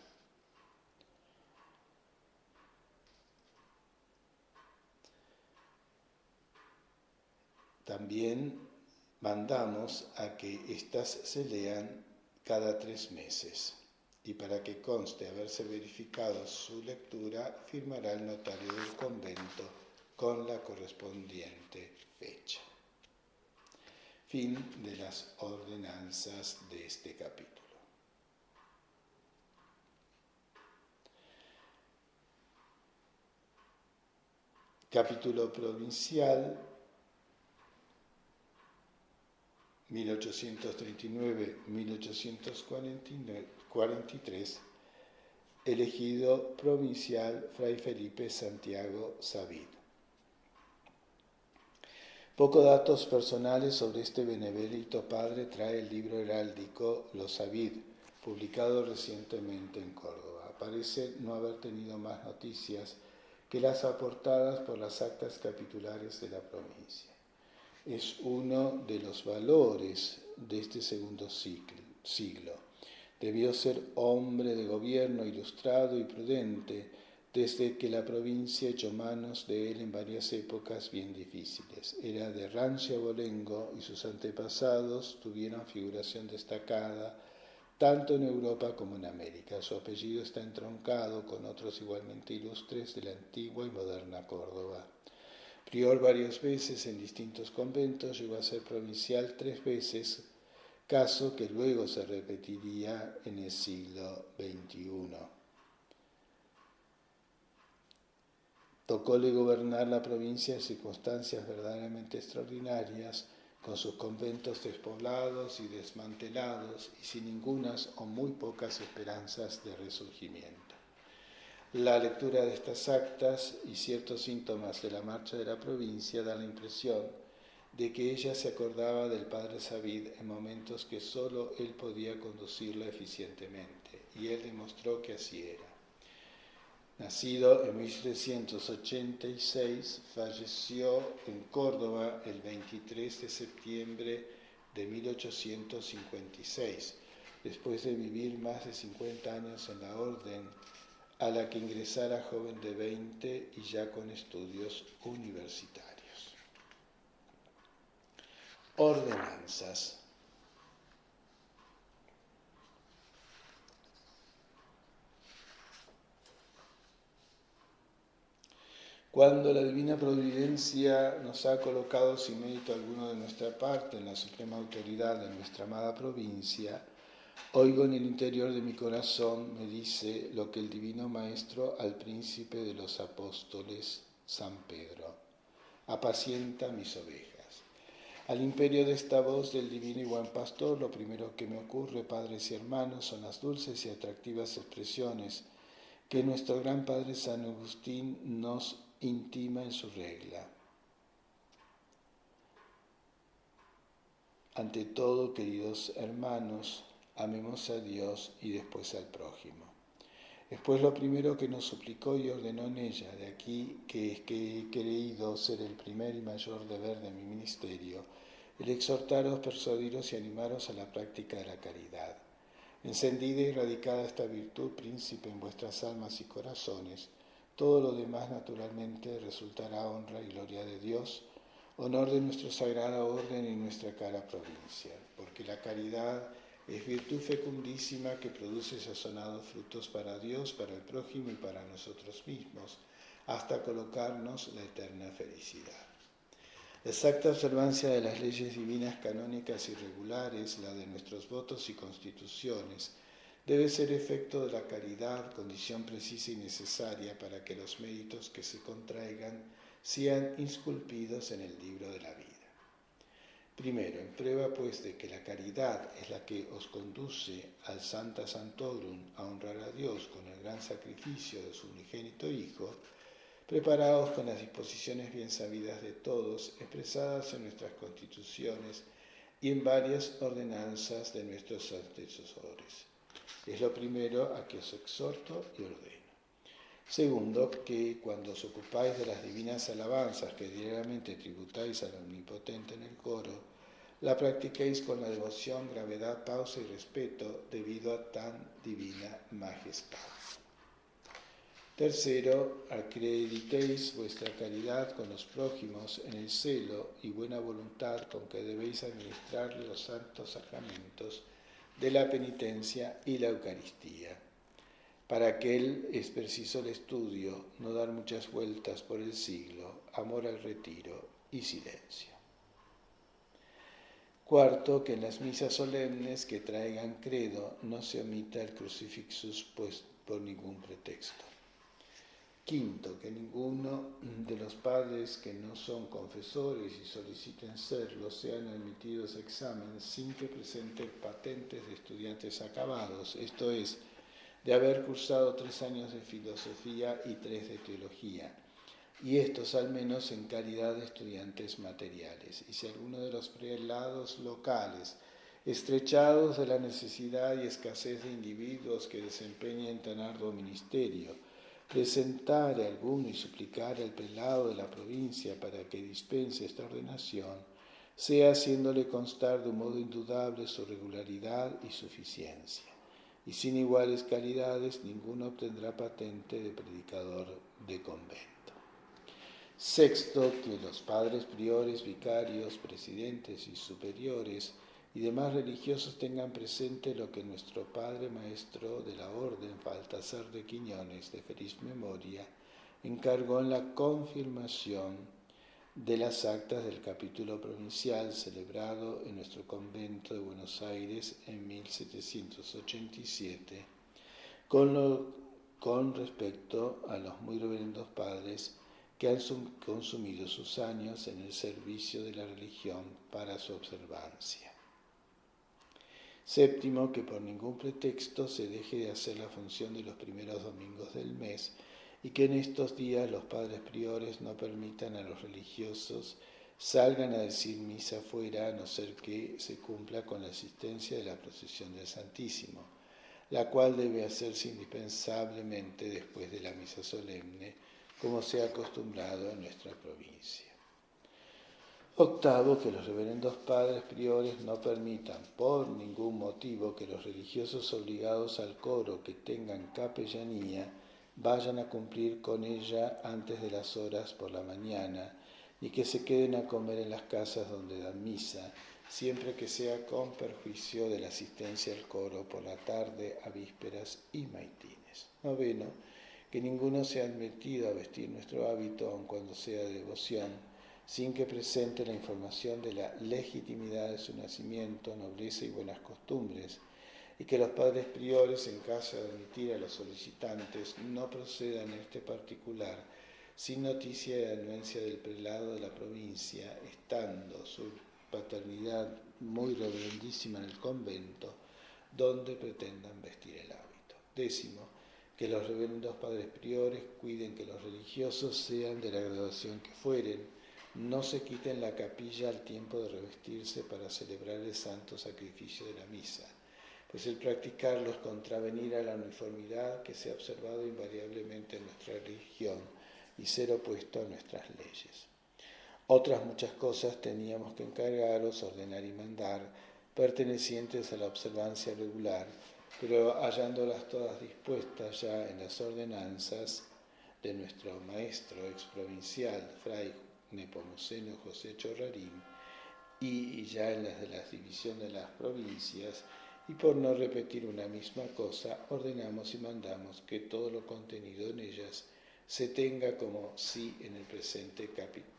También mandamos a que éstas se lean cada 3 meses y para que conste haberse verificado su lectura, firmará el notario del convento con la correspondiente fecha. Fin de las ordenanzas de este capítulo. Capítulo provincial 1839-1843, elegido provincial Fray Felipe Santiago Savid. Pocos datos personales sobre este benemérito padre trae el libro heráldico Los Savid, publicado recientemente en Córdoba. Parece no haber tenido más noticias que las aportadas por las actas capitulares de la provincia. Es uno de los valores de este segundo siglo. Debió ser hombre de gobierno ilustrado y prudente, desde que la provincia echó manos de él en varias épocas bien difíciles. Era de rancio abolengo y sus antepasados tuvieron figuración destacada tanto en Europa como en América. Su apellido está entroncado con otros igualmente ilustres de la antigua y moderna Córdoba. Prior varias veces en distintos conventos, llegó a ser provincial 3 veces, caso que luego se repetiría en el siglo XXI. Tocóle gobernar la provincia en circunstancias verdaderamente extraordinarias, con sus conventos despoblados y desmantelados y sin ningunas o muy pocas esperanzas de resurgimiento. La lectura de estas actas y ciertos síntomas de la marcha de la provincia da la impresión de que ella se acordaba del padre Savid en momentos que sólo él podía conducirla eficientemente, y él demostró que así era. Nacido en 1786, falleció en Córdoba el 23 de septiembre de 1856, después de vivir más de 50 años en la orden, a la que ingresara joven de 20 y ya con estudios universitarios. Ordenanzas. Cuando la divina providencia nos ha colocado sin mérito alguno de nuestra parte en la suprema autoridad de nuestra amada provincia, oigo en el interior de mi corazón, me dice lo que el divino Maestro al príncipe de los apóstoles, San Pedro: apacienta mis ovejas. Al imperio de esta voz del divino y buen pastor, lo primero que me ocurre, padres y hermanos, son las dulces y atractivas expresiones que nuestro gran padre San Agustín nos intima en su regla. Ante todo, queridos hermanos, amemos a Dios y después al prójimo. Es pues lo primero que nos suplicó y ordenó en ella, de aquí que he querido ser el primer y mayor deber de mi ministerio, el exhortaros, persuadiros y animaros a la práctica de la caridad. Encendida y radicada esta virtud, príncipe, en vuestras almas y corazones, todo lo demás naturalmente resultará honra y gloria de Dios, honor de nuestra sagrada orden y nuestra cara provincia, porque la caridad es virtud fecundísima que produce sazonados frutos para Dios, para el prójimo y para nosotros mismos, hasta colocarnos la eterna felicidad. La exacta observancia de las leyes divinas canónicas y regulares, la de nuestros votos y constituciones, debe ser efecto de la caridad, condición precisa y necesaria para que los méritos que se contraigan sean insculpidos en el libro de la vida. Primero, en prueba pues de que la caridad es la que os conduce al Sancta Sanctorum a honrar a Dios con el gran sacrificio de su unigénito Hijo, preparaos con las disposiciones bien sabidas de todos, expresadas en nuestras constituciones y en varias ordenanzas de nuestros antecesores. Es lo primero a que os exhorto y ordeno. Segundo, que cuando os ocupáis de las divinas alabanzas que diariamente tributáis al Omnipotente en el coro, la practiquéis con la devoción, gravedad, pausa y respeto debido a tan divina majestad. Tercero, acreditéis vuestra caridad con los prójimos en el celo y buena voluntad con que debéis administrar los santos sacramentos de la penitencia y la Eucaristía. Para aquel es preciso el estudio, no dar muchas vueltas por el siglo, amor al retiro y silencio. Cuarto, que en las misas solemnes que traigan credo no se omita el crucifixus pues por ningún pretexto. Quinto, que ninguno de los padres que no son confesores y soliciten serlo sean admitidos a examen sin que presenten patentes de estudiantes acabados, esto es, de haber cursado 3 años de filosofía y 3 de teología, y estos al menos en calidad de estudiantes materiales. Y si alguno de los prelados locales, estrechados de la necesidad y escasez de individuos que desempeñen tan arduo ministerio, presentare alguno y suplicare al prelado de la provincia para que dispense esta ordenación, sea haciéndole constar de un modo indudable su regularidad y suficiencia. Y sin iguales calidades ninguno obtendrá patente de predicador de convento. Sexto, que los padres priores, vicarios, presidentes y superiores y demás religiosos tengan presente lo que nuestro Padre Maestro de la Orden, Baltasar de Quiñones, de feliz memoria, encargó en la confirmación de las actas del capítulo provincial celebrado en nuestro convento de Buenos Aires en 1787, con respecto a los muy reverendos padres que han consumido sus años en el servicio de la religión para su observancia. Séptimo, que por ningún pretexto se deje de hacer la función de los primeros domingos del mes y que en estos días los padres priores no permitan a los religiosos salgan a decir misa fuera, a no ser que se cumpla con la asistencia de la procesión del Santísimo, la cual debe hacerse indispensablemente después de la misa solemne, como se ha acostumbrado en nuestra provincia. Octavo, que los reverendos padres priores no permitan por ningún motivo que los religiosos obligados al coro que tengan capellanía vayan a cumplir con ella antes de las horas por la mañana, ni que se queden a comer en las casas donde dan misa, siempre que sea con perjuicio de la asistencia al coro por la tarde a vísperas y maitines. Noveno, que ninguno sea admitido a vestir nuestro hábito, aun cuando sea de devoción, sin que presente la información de la legitimidad de su nacimiento, nobleza y buenas costumbres, y que los padres priores, en caso de admitir a los solicitantes, no procedan en este particular sin noticia y anuencia del prelado de la provincia, estando su paternidad muy reverendísima en el convento, donde pretendan vestir el hábito. Décimo, que los reverendos padres priores cuiden que los religiosos sean de la graduación que fueren, no se quiten la capilla al tiempo de revestirse para celebrar el santo sacrificio de la misa, pues el practicarlo es contravenir a la uniformidad que se ha observado invariablemente en nuestra religión y ser opuesto a nuestras leyes. Otras muchas cosas teníamos que encargaros, ordenar y mandar, pertenecientes a la observancia regular, pero hallándolas todas dispuestas ya en las ordenanzas de nuestro maestro exprovincial, Fray Nepomuceno José Chorrarín, y ya en las de la división de las provincias, y por no repetir una misma cosa, ordenamos y mandamos que todo lo contenido en ellas se tenga como sí en el presente capítulo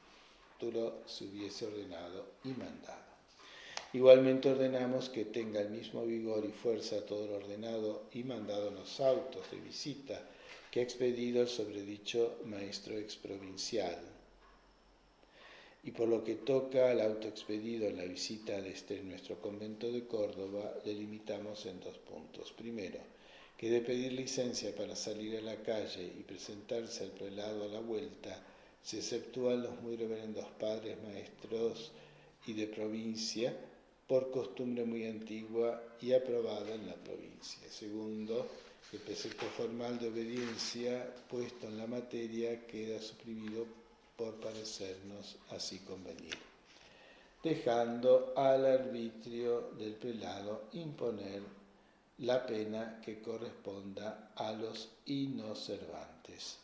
título se hubiese ordenado y mandado. Igualmente ordenamos que tenga el mismo vigor y fuerza todo lo ordenado y mandado en los autos de visita que ha expedido el sobredicho maestro exprovincial. Y por lo que toca al auto expedido en la visita desde nuestro convento de Córdoba, le limitamos en 2 puntos. Primero, que de pedir licencia para salir a la calle y presentarse al prelado a la vuelta, se exceptúan los muy reverendos padres maestros y de provincia, por costumbre muy antigua y aprobada en la provincia. Segundo, el precepto formal de obediencia puesto en la materia queda suprimido por parecernos así convenir, dejando al arbitrio del prelado imponer la pena que corresponda a los inobservantes.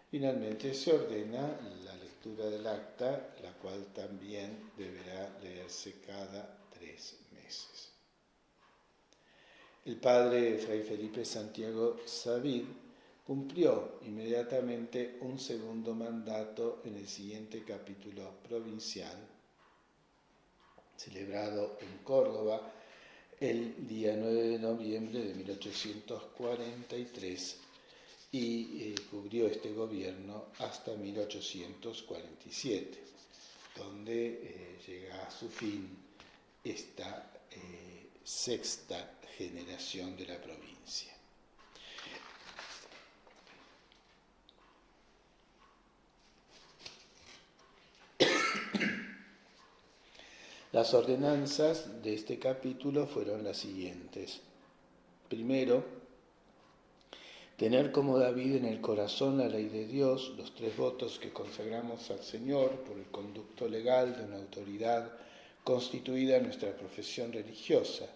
Finalmente se ordena la lectura del acta, la cual también deberá leerse cada 3 meses. El padre Fray Felipe Santiago Savid cumplió inmediatamente un segundo mandato en el siguiente capítulo provincial, celebrado en Córdoba el día 9 de noviembre de 1843, y cubrió este gobierno hasta 1847, donde llega a su fin esta sexta generación de la provincia. Las ordenanzas de este capítulo fueron las siguientes. Primero, tener como David en el corazón la ley de Dios, los 3 votos que consagramos al Señor por el conducto legal de una autoridad constituida en nuestra profesión religiosa.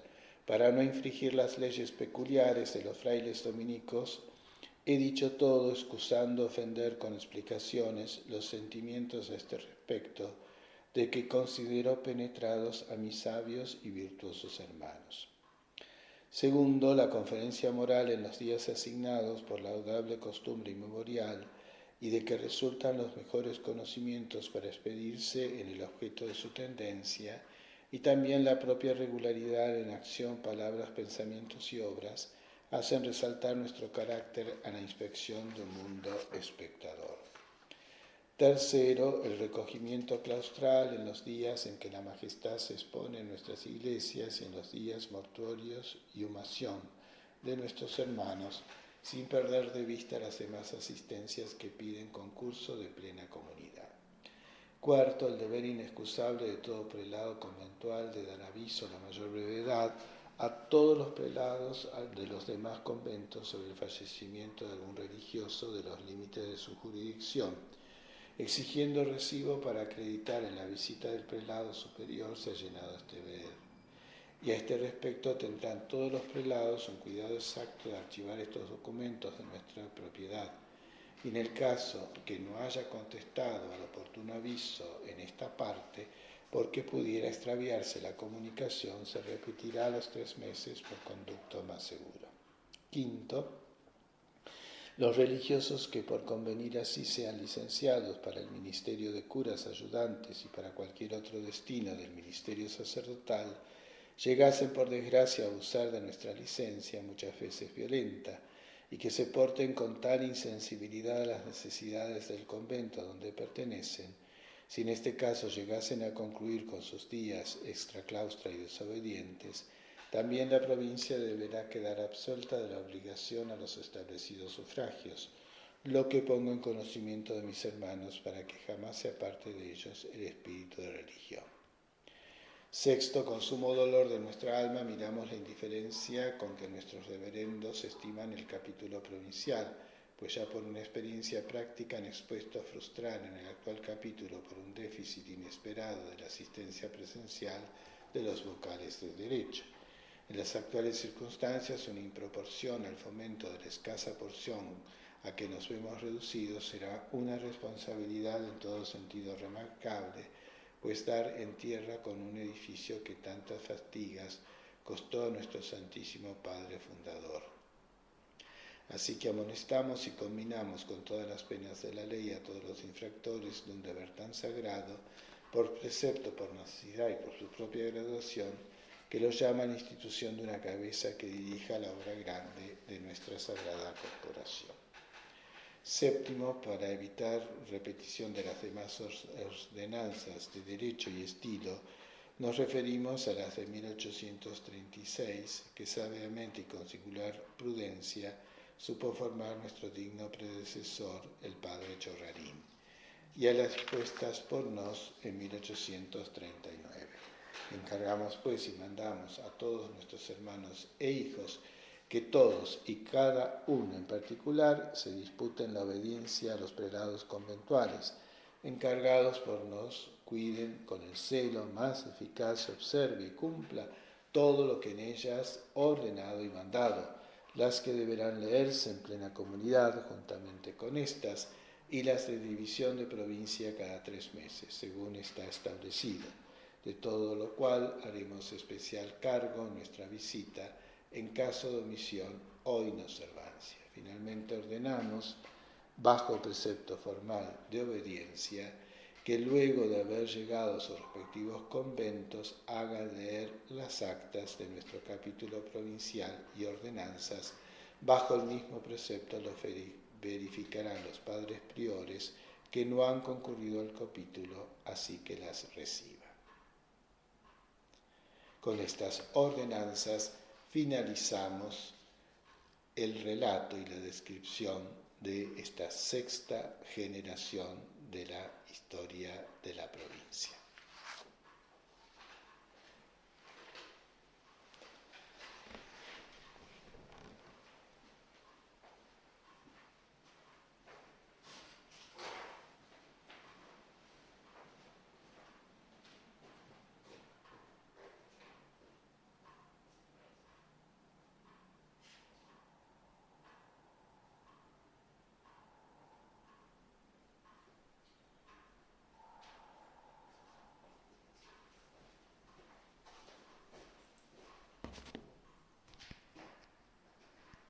Para no infringir las leyes peculiares de los frailes dominicos, he dicho todo excusando ofender con explicaciones los sentimientos a este respecto, de que considero penetrados a mis sabios y virtuosos hermanos. Segundo, la conferencia moral en los días asignados por la laudable costumbre inmemorial y de que resultan los mejores conocimientos para expedirse en el objeto de su tendencia, y también la propia regularidad en acción, palabras, pensamientos y obras, hacen resaltar nuestro carácter a la inspección de un mundo espectador. Tercero, el recogimiento claustral en los días en que la majestad se expone en nuestras iglesias y en los días mortuorios y humación de nuestros hermanos, sin perder de vista las demás asistencias que piden concurso de plena comunidad. Cuarto, el deber inexcusable de todo prelado conventual de dar aviso a la mayor brevedad a todos los prelados de los demás conventos sobre el fallecimiento de algún religioso de los límites de su jurisdicción, exigiendo recibo para acreditar en la visita del prelado superior se ha llenado este deber. Y a este respecto tendrán todos los prelados un cuidado exacto de archivar estos documentos de nuestra propiedad. Y en el caso que no haya contestado al oportuno aviso en esta parte, porque pudiera extraviarse la comunicación, se repetirá a los 3 meses por conducto más seguro. Quinto, los religiosos que por convenir así sean licenciados para el ministerio de curas ayudantes y para cualquier otro destino del ministerio sacerdotal, llegasen por desgracia a abusar de nuestra licencia, muchas veces violenta, y que se porten con tal insensibilidad a las necesidades del convento a donde pertenecen, si en este caso llegasen a concluir con sus días extraclaustra y desobedientes, también la provincia deberá quedar absuelta de la obligación a los establecidos sufragios, lo que pongo en conocimiento de mis hermanos para que jamás se aparte de ellos el espíritu de religión. Sexto, con sumo dolor de nuestra alma miramos la indiferencia con que nuestros reverendos estiman el capítulo provincial, pues ya por una experiencia práctica han expuesto a frustrar en el actual capítulo por un déficit inesperado de la asistencia presencial de los vocales del derecho. En las actuales circunstancias, una improporción al fomento de la escasa porción a que nos vemos reducidos será una responsabilidad en todo sentido remarcable, pues dar en tierra con un edificio que tantas fatigas costó a nuestro Santísimo Padre Fundador. Así que amonestamos y combinamos con todas las penas de la ley a todos los infractores de un deber tan sagrado, por precepto, por necesidad y por su propia graduación, que los llama a la institución de una cabeza que dirija la obra grande de nuestra sagrada corporación. Séptimo, para evitar repetición de las demás ordenanzas de derecho y estilo, nos referimos a las de 1836, que sabiamente y con singular prudencia supo formar nuestro digno predecesor, el padre Chorrarín, y a las dispuestas por nos en 1839. Encargamos pues y mandamos a todos nuestros hermanos e hijos que todos y cada uno en particular se disputen la obediencia a los prelados conventuales, encargados por nos, cuiden con el celo más eficaz, observe y cumpla todo lo que en ellas ordenado y mandado, las que deberán leerse en plena comunidad juntamente con estas, y las de división de provincia cada 3 meses, según está establecido, de todo lo cual haremos especial cargo en nuestra visita en caso de omisión o inobservancia. Finalmente ordenamos, bajo precepto formal de obediencia, que luego de haber llegado a sus respectivos conventos haga leer las actas de nuestro capítulo provincial y ordenanzas. Bajo el mismo precepto lo verificarán los padres priores que no han concurrido al capítulo, así que las reciban. Con estas ordenanzas finalizamos el relato y la descripción de esta sexta generación de la historia de la provincia.